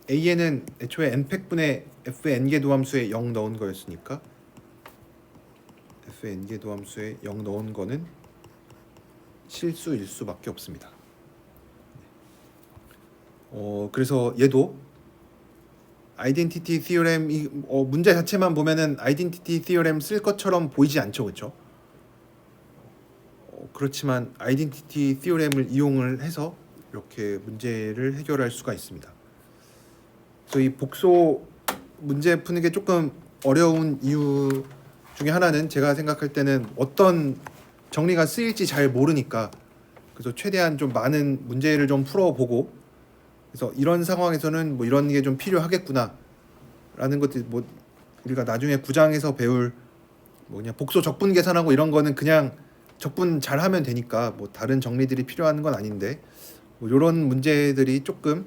an은 애초에 n팩분의 fn개 도함수에 0 넣은 거였으니까 fn개 도함수에 0 넣은 거는 실수일 수밖에 없습니다. 그래서 얘도 아이덴티티 티어렘 문제 자체만 보면은 아이덴티티 티어렘 쓸 것처럼 보이지 않죠, 그렇죠? 그렇지만 아이덴티티 티어렘을 이용을 해서 이렇게 문제를 해결할 수가 있습니다. 그래서 이 복소 문제 푸는 게 조금 어려운 이유 중에 하나는 제가 생각할 때는 어떤 정리가 쓰일지 잘 모르니까 그래서 최대한 좀 많은 문제를 좀 풀어보고 그래서 이런 상황에서는 뭐 이런 게 좀 필요하겠구나 라는 것들 뭐 우리가 나중에 9장에서 배울 뭐 그냥 복소 적분 계산하고 이런 거는 그냥 적분 잘 하면 되니까 뭐 다른 정리들이 필요한 건 아닌데 뭐 이런 문제들이 조금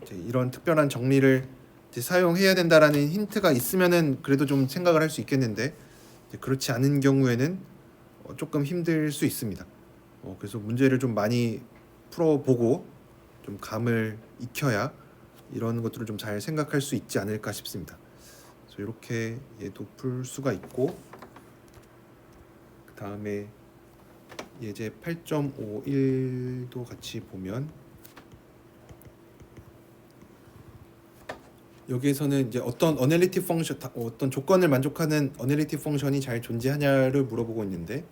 이제 이런 특별한 정리를 이제 사용해야 된다라는 힌트가 있으면은 그래도 좀 생각을 할 수 있겠는데 이제 그렇지 않은 경우에는 조금 힘들 수 있습니다. 그래서 문제를 좀 많이 풀어보고 좀 감을 익혀야 이런 것들을 좀 잘 생각할 수 있지 않을까 싶습니다. 그래서 이렇게 얘도 풀 수가 있고 그 다음에 예제 8.51도 같이 보면 여기에서는 이제 어떤 어널리틱 펑션, 어떤 조건을 만족하는 어널리틱 펑션이 잘 존재하냐를 물어보고 있는데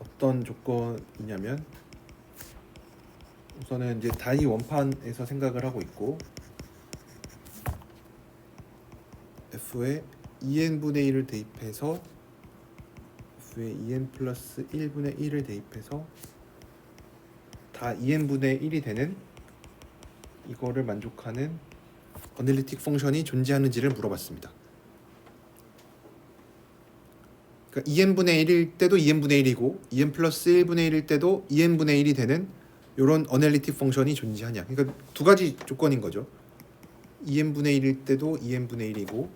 어떤 조건이냐면 우선은 이제 단위 원판에서 생각을 하고 있고 f에 2n분의 1을 대입해서 f에 2n 플러스 1분의 1을 대입해서 다 2n분의 1이 되는 이거를 만족하는 어널리틱 펑션이 존재하는지를 물어봤습니다. 그러니까 2n분의 1일 때도 2n분의 1이고 2n 플러스 1분의 1일 때도 2n분의 1이 되는 이런 어널리틱 펑션이 존재하냐. 그러니까 두 가지 조건인 거죠. 2n분의 1일 때도 2n분의 1이고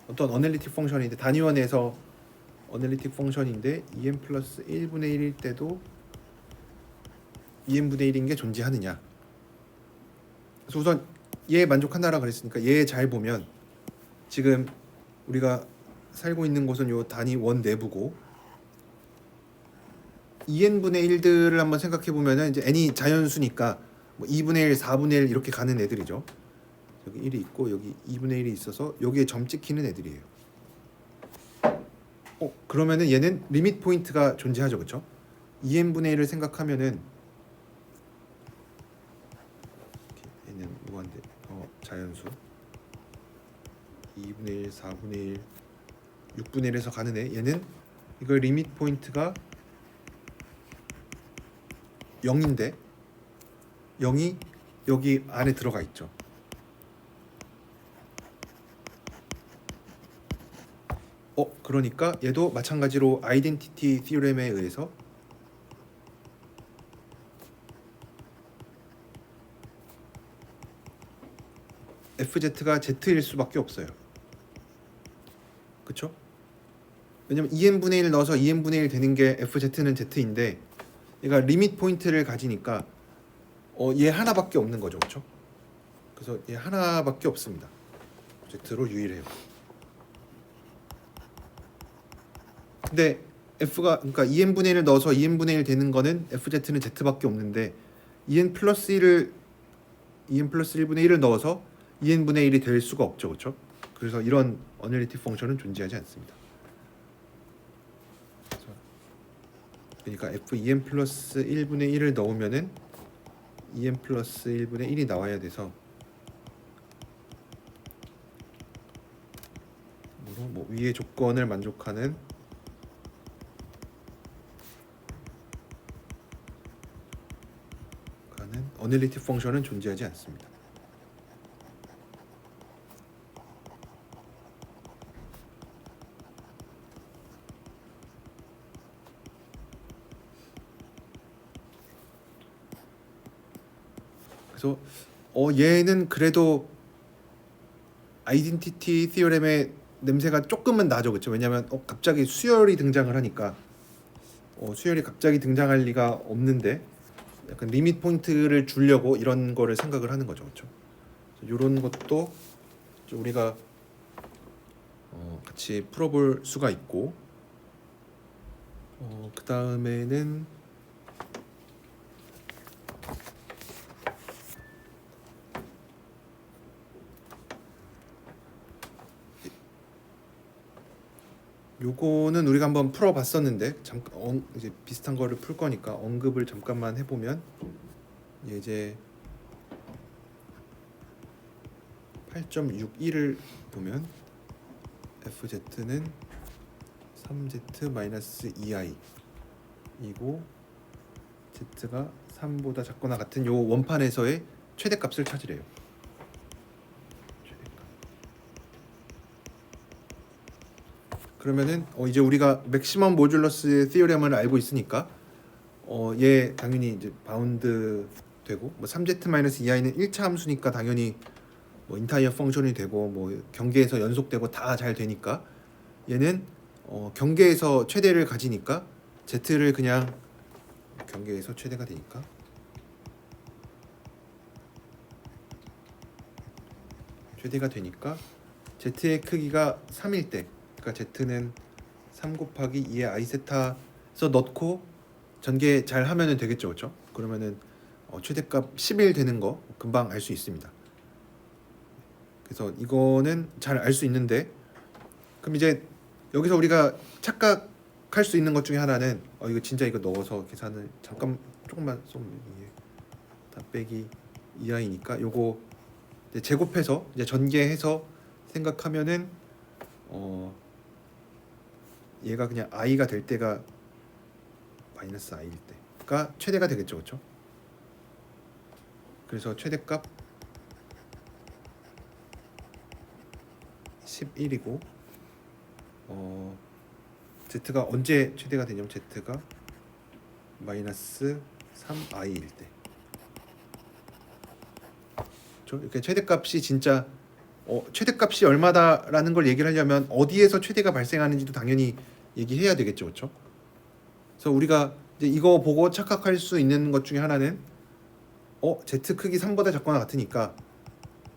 어떤 어널리틱 펑션인데 단위원에서 어널리틱 펑션인데 2n 플러스 1분의 1일 때도 2n분의 1인 게 존재하느냐. 그래서 우선 얘에 만족한다라 그랬으니까 얘 잘 보면 지금 우리가 살고 있는 곳은 요 단위 원 내부고 2n분의 1들을 한번 생각해 보면은 이제 n이 자연수니까 뭐 2분의 1, 4분의 1 이렇게 가는 애들이죠. 여기 1이 있고 여기 2분의 1이 있어서 여기에 점 찍히는 애들이에요. 그러면은 얘는 리밋 포인트가 존재하죠, 그렇죠? 2n분의 1을 생각하면은 얘는 무한대 자연수 2분의 1, 4분의 1, 6분의 1에서 가는 애 얘는 이거 리밋 포인트가 0인데 0이 여기 안에 들어가 있죠. 그러니까 얘도 마찬가지로 아이덴티티 티오렘에 의해서 FZ가 Z일 수밖에 없어요. 그쵸? 왜냐면 2n분의 1 넣어서 2n분의 1 되는 게 FZ는 Z인데 얘가 리밋 포인트를 가지니까 얘 하나밖에 없는 거죠. 그쵸? 그래서 얘 하나밖에 없습니다. Z로 유일해요. 근데 F가 그러니까 2n분의 1을 넣어서 2n분의 1 되는 거는 FZ는 Z밖에 없는데 2n 플러스 1분의 1을 넣어서 2n분의 1이 될 수가 없죠. 그렇죠? 그래서 이런 어널리틱 펑션은 존재하지 않습니다. 그러니까 F 2n 플러스 1분의 1을 넣으면은 2n 플러스 1분의 1이 나와야 돼서 뭐로 그래서 뭐 위의 조건을 만족하는 어널리틱 펑션은 존재하지 않습니다. 그래서 얘는 그래도 아이덴티티 시어렘의 냄새가 조금은 나죠, 그렇죠? 왜냐하면 갑자기 수열이 등장을 하니까 수열이 갑자기 등장할 리가 없는데 약간 리밋 포인트를 주려고 이런 거를 생각을 하는 거죠, 그렇죠? 이런 것도 좀 우리가 같이 풀어볼 수가 있고, 그 다음에는 요거는 우리가 한번 풀어봤었는데 잠깐 이제 비슷한 거를 풀 거니까 언급을 잠깐만 해보면, 이제 8.61을 보면 FZ는 3Z-2i 이고 Z가 3보다 작거나 같은 요 원판에서의 최대값을 찾으래요. 그러면은 이제 우리가 맥시멈 모듈러스 시어렘을 알고 있으니까 얘 당연히 이제 바운드 되고, 뭐 3z-2i는 1차 함수니까 당연히 뭐 인타이어 펑션이 되고 뭐 경계에서 연속되고 다 잘 되니까, 얘는 경계에서 최대를 가지니까 z를 그냥 경계에서 최대가 되니까 z의 크기가 3일 때, 그러니까 z는 3 곱하기 2의 i 세타에서 넣고 전개 잘 하면은 되겠죠, 그렇죠? 그러면은 최대값 11 되는 거 금방 알 수 있습니다. 그래서 이거는 잘 알 수 있는데, 그럼 이제 여기서 우리가 착각할 수 있는 것 중에 하나는 이거 진짜 이거 넣어서 계산을 잠깐 조금만 좀 다 빼기 2i니까 요거 이제 제곱해서 이제 전개해서 생각하면은 얘가 그냥 i가 될 때가 마이너스 i일 때가 최대가 되겠죠, 그렇죠? 그래서 최대값 11이고 z가 언제 최대가 되냐면 z가 마이너스 3i일 때. 그렇죠? 이렇게 최대값이 진짜 최대값이 얼마다라는 걸 얘기를 하려면 어디에서 최대가 발생하는지도 당연히 얘기해야 되겠죠, 그렇죠? 그래서 우리가 이제 이거 보고 착각할 수 있는 것 중에 하나는 z 크기 3보다 작거나 같으니까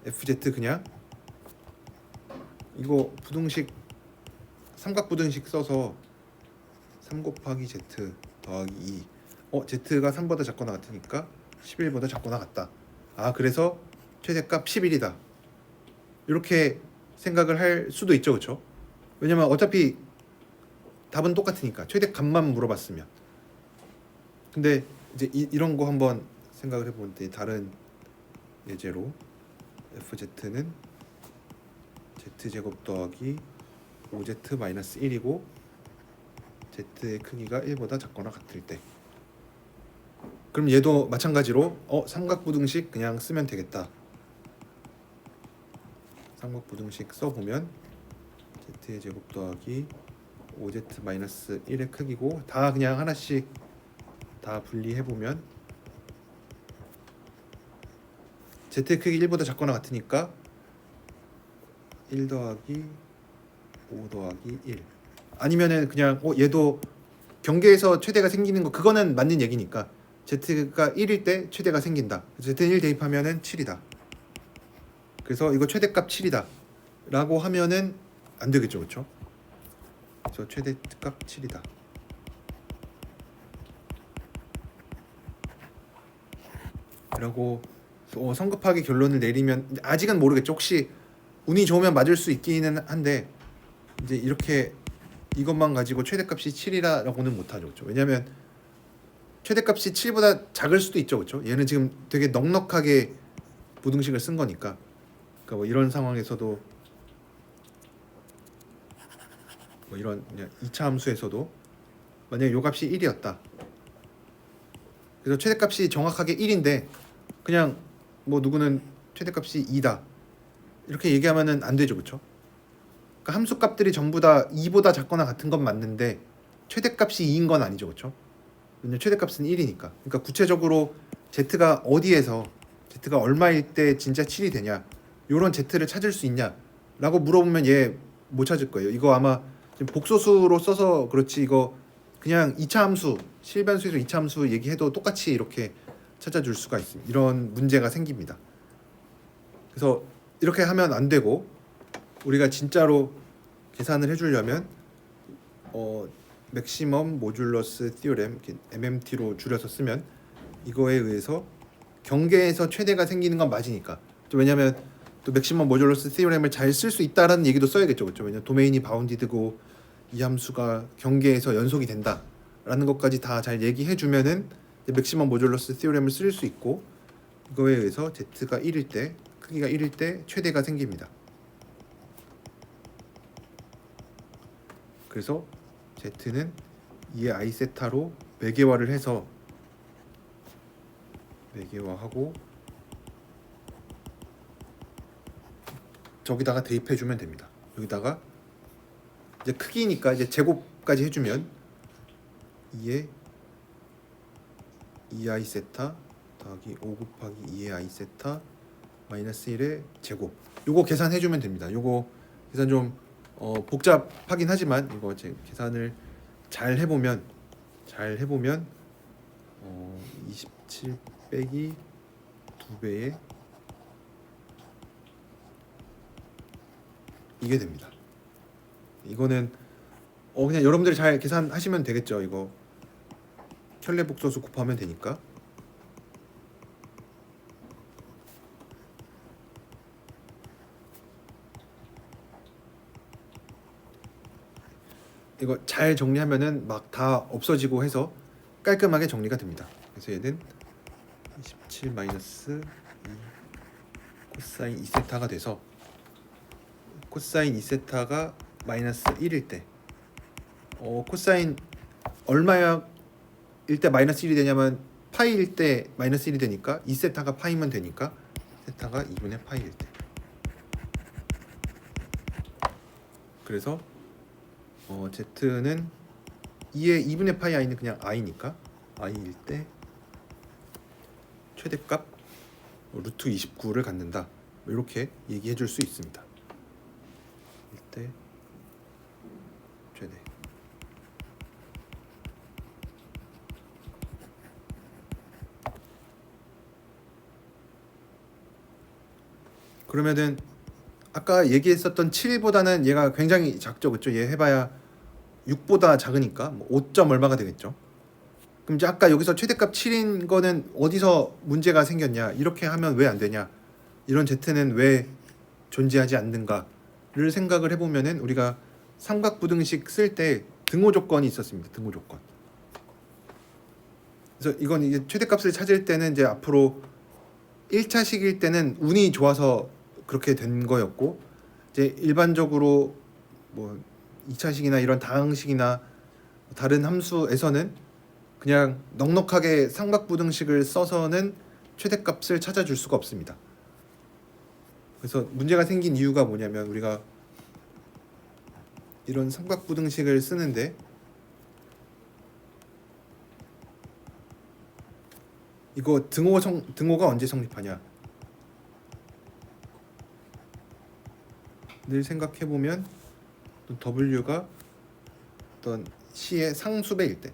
fz 그냥 이거 부등식 삼각부등식 써서 3 곱하기 z 더하기 2 z가 3보다 작거나 같으니까 11보다 작거나 같다. 그래서 최대값 11이다. 이렇게 생각을 할 수도 있죠, 그렇죠? 왜냐면 어차피 답은 똑같으니까 최대값만 물어봤으면. 근데 이제 이런 거 한번 생각을 해볼 때 다른 예제로 fz는 z제곱 더하기 5z-1이고 z의 크기가 1보다 작거나 같을 때, 그럼 얘도 마찬가지로 삼각부등식 그냥 쓰면 되겠다. 삼각부등식 써보면 z의 제곱 더하기 5z-1의 크기고 다 그냥 하나씩 다 분리해보면 z의 크기 1보다 작거나 같으니까 1 더하기 5 더하기 1, 아니면은 그냥 얘도 경계에서 최대가 생기는 거 그거는 맞는 얘기니까 z가 1일 때 최대가 생긴다. z는 1 대입하면은 7이다. 그래서 이거 최대값 7이다 라고 하면은 안 되겠죠, 그렇죠? 그래서 최대값 7이다. 라고 성급하게 결론을 내리면, 아직은 모르겠죠. 혹시 운이 좋으면 맞을 수 있기는 한데 이제 이렇게 이것만 가지고 최대값이 7이라고는 못하죠, 그렇죠? 왜냐하면 최대값이 7보다 작을 수도 있죠, 그렇죠? 얘는 지금 되게 넉넉하게 부등식을 쓴 거니까. 그러니까 뭐 이런 상황에서도 뭐 이런 그냥 2차 함수에서도 만약에 요 값이 1이었다. 그래서 최대값이 정확하게 1인데 그냥 뭐 누구는 최대값이 2다. 이렇게 얘기하면은 안 되죠. 그렇죠? 그러니까 함수 값들이 전부 다 2보다 작거나 같은 건 맞는데 최대값이 2인 건 아니죠. 그렇죠? 왜냐면 최대값은 1이니까. 그러니까 구체적으로 z가 어디에서 z가 얼마일 때 진짜 7이 되냐 요런 z를 찾을 수 있냐라고 물어보면 얘 못 찾을 거예요. 이거 아마 지금 복소수로 써서 그렇지 이거 그냥 2차 함수 실변수에서 2차 함수 얘기해도 똑같이 이렇게 찾아줄 수가 있습니다. 이런 문제가 생깁니다. 그래서 이렇게 하면 안 되고 우리가 진짜로 계산을 해주려면 맥시멈 모듈러스 티오렘 MMT로 줄여서 쓰면 이거에 의해서 경계에서 최대가 생기는 건 맞으니까. 왜냐하면 또 맥시멈 모듈러스 티오렘을 잘 쓸 수 있다라는 얘기도 써야겠죠, 그렇죠? 왜냐면 도메인이 바운디드고 이 함수가 경계에서 연속이 된다라는 것까지 다 잘 얘기해주면은 맥시멈 모듈러스 티오렘을 쓸 수 있고 이거에 의해서 z가 1일 때 크기가 1일 때 최대가 생깁니다. 그래서 z는 2의 i 세타로 매개화를 해서 매개화하고 저기다가 대입해주면 됩니다. 여기다가 이제 크기니까 이제 제곱까지 해주면 2의 2i 세타 더하기 5 곱하기 2의 i 세타 마이너스 1의 제곱. 요거 계산해주면 됩니다. 요거 계산 좀 복잡하긴 하지만 이거 제 계산을 잘 해보면 27 빼기 2배의 이게 됩니다. 이거는 그냥 여러분들이 잘 계산하시면 되겠죠. 이거 켤레 복소수 곱하면 되니까. 이거 잘 정리하면은 막 다 없어지고 해서 깔끔하게 정리가 됩니다. 그래서 얘는 27 마이너스 2 코사인 2세타가 돼서 코사인 2세타가 마이너스 1일 때 코사인 얼마일 때 마이너스 1이 되냐면 파이일 때 마이너스 1이 되니까 2세타가 파이면 되니까 세타가 2분의 파이일 때. 그래서 z는 2의 2분의 파이 i는 그냥 i니까 i일 때 최대값 루트 29를 갖는다. 이렇게 얘기해 줄 수 있습니다. 이때 최대. 그러면은 아까 얘기했었던 7보다는 얘가 굉장히 작죠. 그렇죠? 얘 해봐야 6보다 작으니까 뭐 5점 얼마가 되겠죠. 그럼 이제 아까 여기서 최대값 7인 거는 어디서 문제가 생겼냐? 이렇게 하면 왜 안 되냐? 이런 z는 왜 존재하지 않는가를 생각을 해보면은 우리가 삼각부등식 쓸 때 등호 조건이 있었습니다. 등호 조건. 그래서 이건 이제 최대값을 찾을 때는 이제 앞으로 1차식일 때는 운이 좋아서 그렇게 된 거였고 이제 일반적으로 뭐 2차식이나 이런 다항식이나 다른 함수에서는 그냥 넉넉하게 삼각부등식을 써서는 최대값을 찾아줄 수가 없습니다. 그래서 문제가 생긴 이유가 뭐냐면 우리가 이런 삼각부등식을 쓰는데 이거 등호가 언제 성립하냐? 늘 생각해보면 W가 어떤 C의 상수배일 때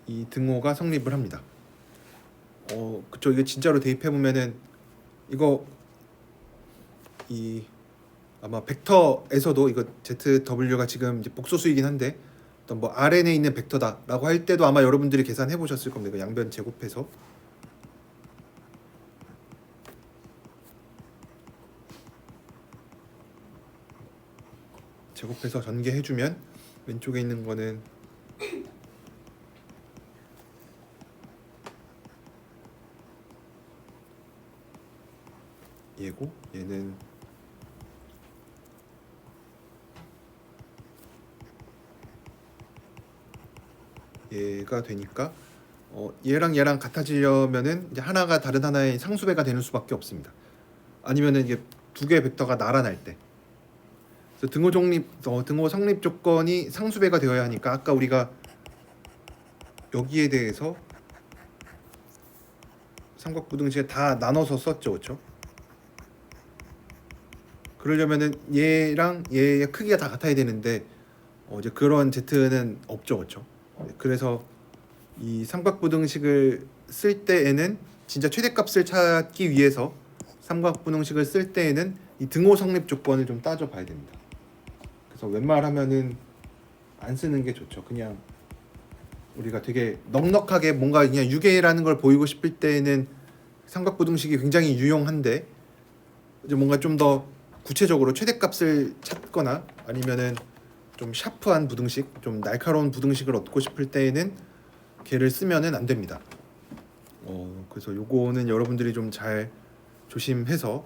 이 등호가 성립을 합니다. 그쵸. 이게 진짜로 대입해보면은 이거 아마 벡터에서도 이거 ZW가 지금 이제 복소수이긴 한데 어떤 뭐 RN에 있는 벡터다라고 할 때도 아마 여러분들이 계산해 보셨을 겁니다. 양변 제곱해서 전개해주면 왼쪽에 있는 거는 얘고 얘는 얘가 되니까 얘랑 얘랑 같아지려면은 이제 하나가 다른 하나의 상수배가 되는 수밖에 없습니다. 아니면은 이게 두 개의 벡터가 나란할 때. 그래서 등호 성립 조건이 상수배가 되어야 하니까 아까 우리가 여기에 대해서 삼각부등식을 다 나눠서 썼죠, 그렇죠? 그러려면은 얘랑 얘의 크기가 다 같아야 되는데 이제 그런 Z는 없죠, 그렇죠? 그래서 이 삼각부등식을 쓸 때에는 진짜 최대값을 찾기 위해서 삼각부등식을 쓸 때에는 이 등호 성립 조건을 좀 따져봐야 됩니다. 그래서 웬만하면은 안 쓰는 게 좋죠. 그냥 우리가 되게 넉넉하게 뭔가 그냥 유계라는 걸 보이고 싶을 때는 삼각부등식이 굉장히 유용한데 이제 뭔가 좀 더 구체적으로 최대값을 찾거나 아니면은 좀 샤프한 부등식, 좀 날카로운 부등식을 얻고 싶을 때에는 걔를 쓰면은 안 됩니다. 그래서 요거는 여러분들이 좀 잘 조심해서,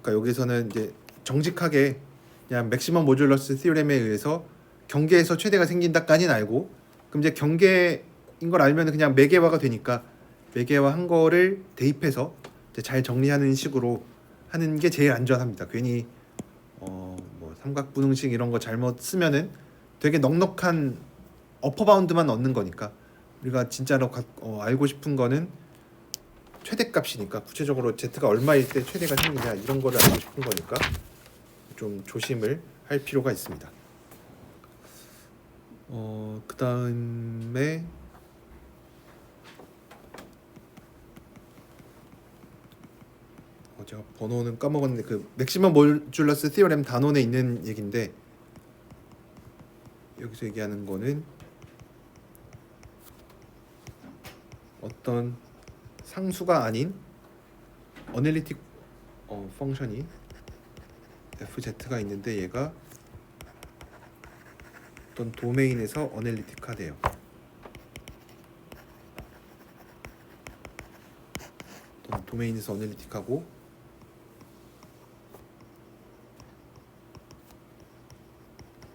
그러니까 여기서는 이제 정직하게 그냥 맥시멈 모듈러스 시오렘에 의해서 경계에서 최대가 생긴다까지는 알고, 그럼 이제 경계인 걸 알면 그냥 매개화가 되니까 매개화한 거를 대입해서 이제 잘 정리하는 식으로 하는 게 제일 안전합니다. 괜히 뭐 삼각부등식 이런 거 잘못 쓰면은 되게 넉넉한 어퍼 바운드만 넣는 거니까, 우리가 진짜로 알고 싶은 거는 최대값이니까, 구체적으로 z가 얼마일 때 최대가 생기냐 이런 거를 알고 싶은 거니까 좀 조심을 할 필요가 있습니다. 그 다음에 제가 번호는 까먹었는데 그 맥시멈 모듈러스 티오렘 단원에 있는 얘기인데, 여기서 얘기하는 거는 어떤 상수가 아닌 어널리틱 펑션이 fz가 있는데 얘가 어떤 도메인에서 어널리틱하대요. 어떤 도메인에서 어널리틱하고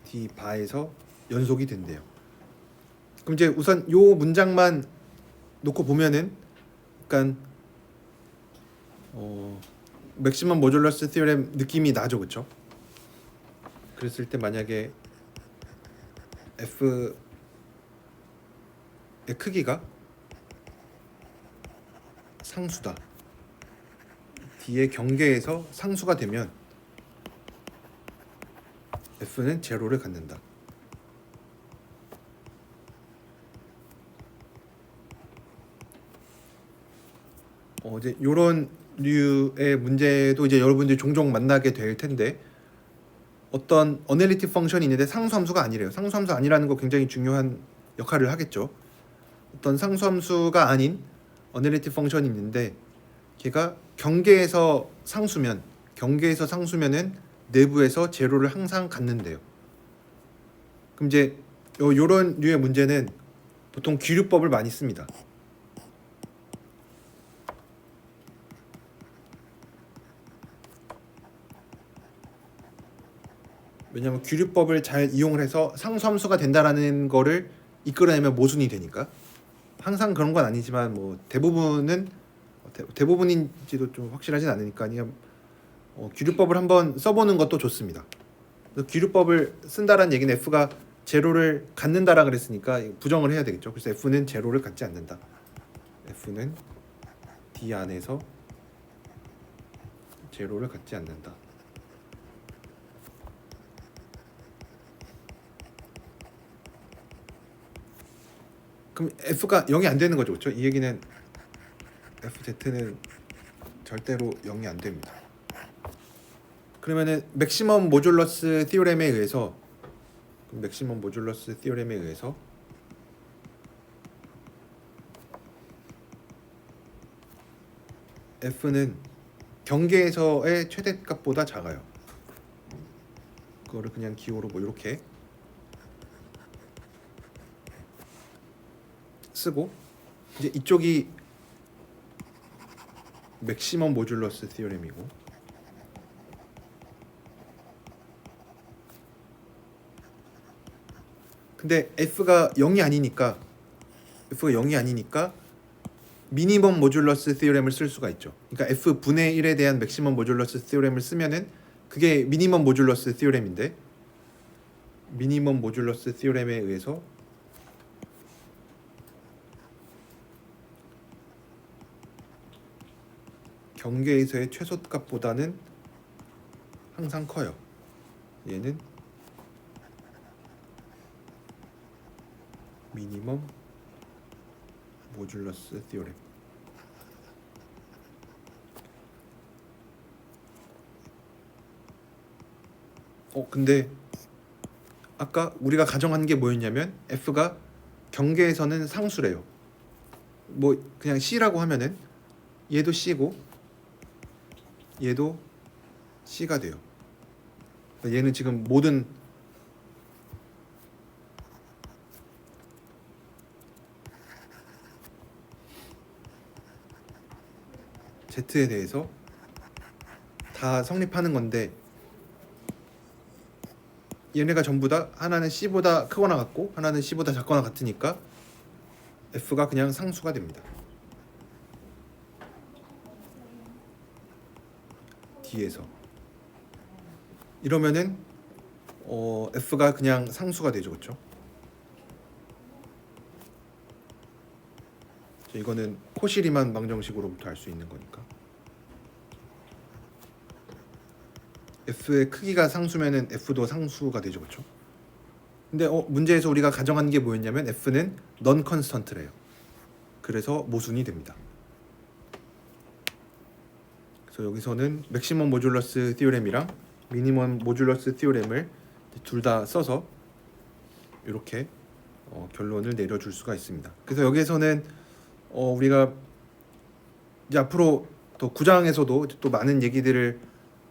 D 바에서 연속이 된대요. 그럼 이제 우선 요 문장만 놓고 보면은 약간 맥시멈 모듈러스 티오렘 느낌이 나죠, 그렇죠? 그랬을 때 만약에 F의 크기가 상수다, D의 경계에서 상수가 되면 F는 제로를 갖는다. 이제 이런 류의 문제도 이제 여러분들이 종종 만나게 될 텐데, 어떤 어널리틱 펑션이 있는데 상수함수가 아니래요. 상수함수 아니라는 거 굉장히 중요한 역할을 하겠죠. 어떤 상수함수가 아닌 어널리틱 펑션이 있는데 걔가 경계에서 상수면은 내부에서 제로를 항상 갖는데요. 그럼 이제 요런 류의 문제는 보통 귀류법을 많이 씁니다. 왜냐하면 귀류법을 잘 이용을 해서 상수함수가 된다라는 거를 이끌어내면 모순이 되니까. 항상 그런 건 아니지만 뭐 대부분인지도 좀 확실하진 않으니까 그냥 귀류법을 한번 써보는 것도 좋습니다. 귀류법을 쓴다라는 얘기는 F가 제로를 갖는다라 그랬으니까 부정을 해야 되겠죠. 그래서 F는 제로를 갖지 않는다. F는 D 안에서 제로를 갖지 않는다. 그럼 F가 0이 안 되는 거죠, 그렇죠? 이 얘기는 FZ는 절대로 0이 안 됩니다. 그러면은 맥시멈 모듈러스 티오렘에 의해서 F는 경계에서의 최대값보다 작아요. 그거를 그냥 기호로 뭐 이렇게 쓰고, 이제 이쪽이 맥시멈 모듈러스 티오렘이고, 근데 F가 0이 아니니까 미니멈 모듈러스 티오렘을 쓸 수가 있죠. 그러니까 F 분의 1에 대한 맥시멈 모듈러스 티오렘을 쓰면은 그게 미니멈 모듈러스 티오렘인데, 미니멈 모듈러스 티오렘에 의해서 경계에서의 최소값보다는 항상 커요. 얘는 미니멈 모듈러스 티오렘. 근데 아까 우리가 가정한 게 뭐였냐면 F가 경계에서는 상수래요. 뭐 그냥 C라고 하면은 얘도 C고 얘도 C가 돼요. 얘는 지금 모든 Z에 대해서 다 성립하는 건데, 얘네가 전부 다 하나는 C보다 크거나 같고 하나는 C보다 작거나 같으니까 F가 그냥 상수가 됩니다. D에서 이러면은 F가 그냥 상수가 되죠, 그렇죠? 이거는 코시리만 방정식으로부터 알 수 있는 거니까. F의 크기가 상수면은 F도 상수가 되죠, 그렇죠? 근데 문제에서 우리가 가정한 게 뭐였냐면 F는 넌 컨스턴트래요. 그래서 모순이 됩니다. 그래서 여기서는 맥시멈 모듈러스 티오렘이랑 미니멈 모듈러스 티오렘을 둘 다 써서 이렇게 결론을 내려줄 수가 있습니다. 그래서 여기에서는 우리가 이제 앞으로 또 9장에서도 또 많은 얘기들을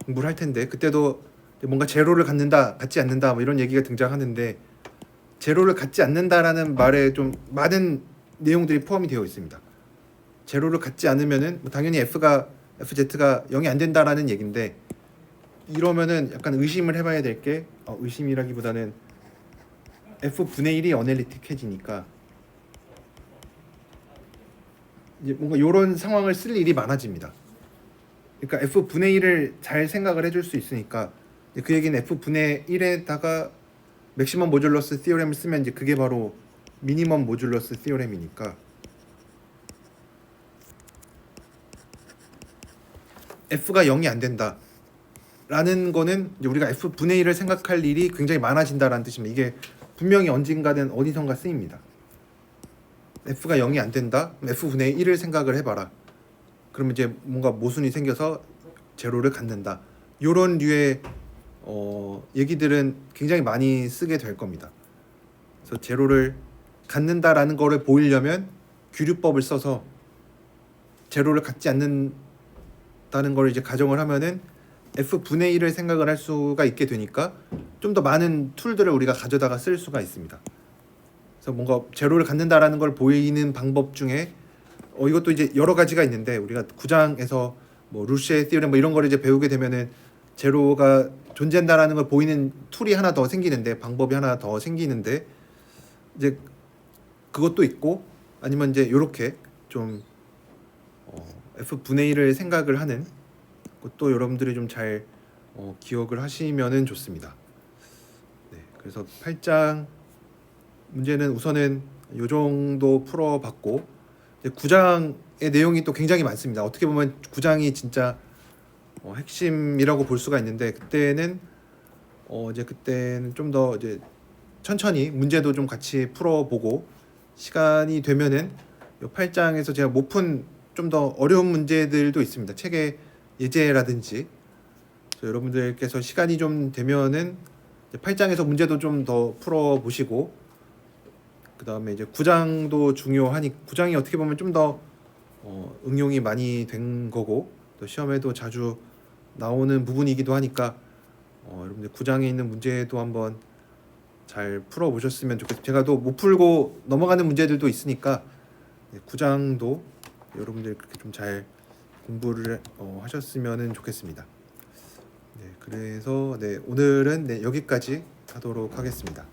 공부를 할 텐데, 그때도 뭔가 제로를 갖는다, 갖지 않는다 뭐 이런 얘기가 등장하는데, 제로를 갖지 않는다라는 말에 좀 많은 내용들이 포함이 되어 있습니다. 제로를 갖지 않으면은 당연히 FZ가 0이 안 된다라는 얘기인데, 이러면은 약간 의심을 해봐야 될 게, 의심이라기보다는 F 분의 1이 어널리틱해지니까 이제 뭔가 이런 상황을 쓸 일이 많아집니다. 그러니까 F 분의 1을 잘 생각을 해줄 수 있으니까, 그 얘기는 F 분의 1에다가 맥시멈 모듈러스 티오렘을 쓰면 이제 그게 바로 미니멈 모듈러스 티오렘이니까, F가 0이 안 된다 라는 거는 이제 우리가 F 분의 1을 생각할 일이 굉장히 많아진다라는 뜻입니다. 이게 분명히 언젠가는 어디선가 쓰입니다. F가 0이 안 된다? F 분의 1을 생각을 해봐라. 그러면 이제 뭔가 모순이 생겨서 제로를 갖는다. 이런 류의 얘기들은 굉장히 많이 쓰게 될 겁니다. 그래서 제로를 갖는다라는 거를 보이려면 규류법을 써서 제로를 갖지 않는다는 걸 이제 가정을 하면은 F 분의 1을 생각을 할 수가 있게 되니까 좀 더 많은 툴들을 우리가 가져다가 쓸 수가 있습니다. 그래서 뭔가 제로를 갖는다라는 걸 보이는 방법 중에 이것도 이제 여러 가지가 있는데, 우리가 9장에서 뭐 루시의 티오렘 뭐 이런 걸 이제 배우게 되면은 제로가 존재한다라는 걸 보이는 툴이 하나 더 생기는데, 방법이 하나 더 생기는데, 이제 그것도 있고, 아니면 이제 이렇게 좀 F 분의 1을 생각을 하는 것도 여러분들이 좀 잘 기억을 하시면은 좋습니다. 네, 그래서 8장 문제는 우선은 이 정도 풀어봤고, 9장의 내용이 또 굉장히 많습니다. 어떻게 보면 9장이 진짜 핵심이라고 볼 수가 있는데, 그때는 그때는 좀 더 이제 천천히 문제도 좀 같이 풀어보고, 시간이 되면은 이 8장에서 제가 못 푼 좀 더 어려운 문제들도 있습니다. 책의 예제라든지. 그래서 여러분들께서 시간이 좀 되면은 8장에서 문제도 좀 더 풀어보시고, 그 다음에 이제 9장도 중요하니, 9장이 어떻게 보면 좀 더 응용이 많이 된 거고, 또 시험에도 자주 나오는 부분이기도 하니까 여러분들 9장에 있는 문제도 한번 잘 풀어보셨으면 좋겠습니다. 제가 또 못 풀고 넘어가는 문제들도 있으니까 9장도 여러분들 그렇게 좀 잘 공부를 하셨으면 좋겠습니다. 네, 그래서 오늘은 여기까지 하도록 하겠습니다.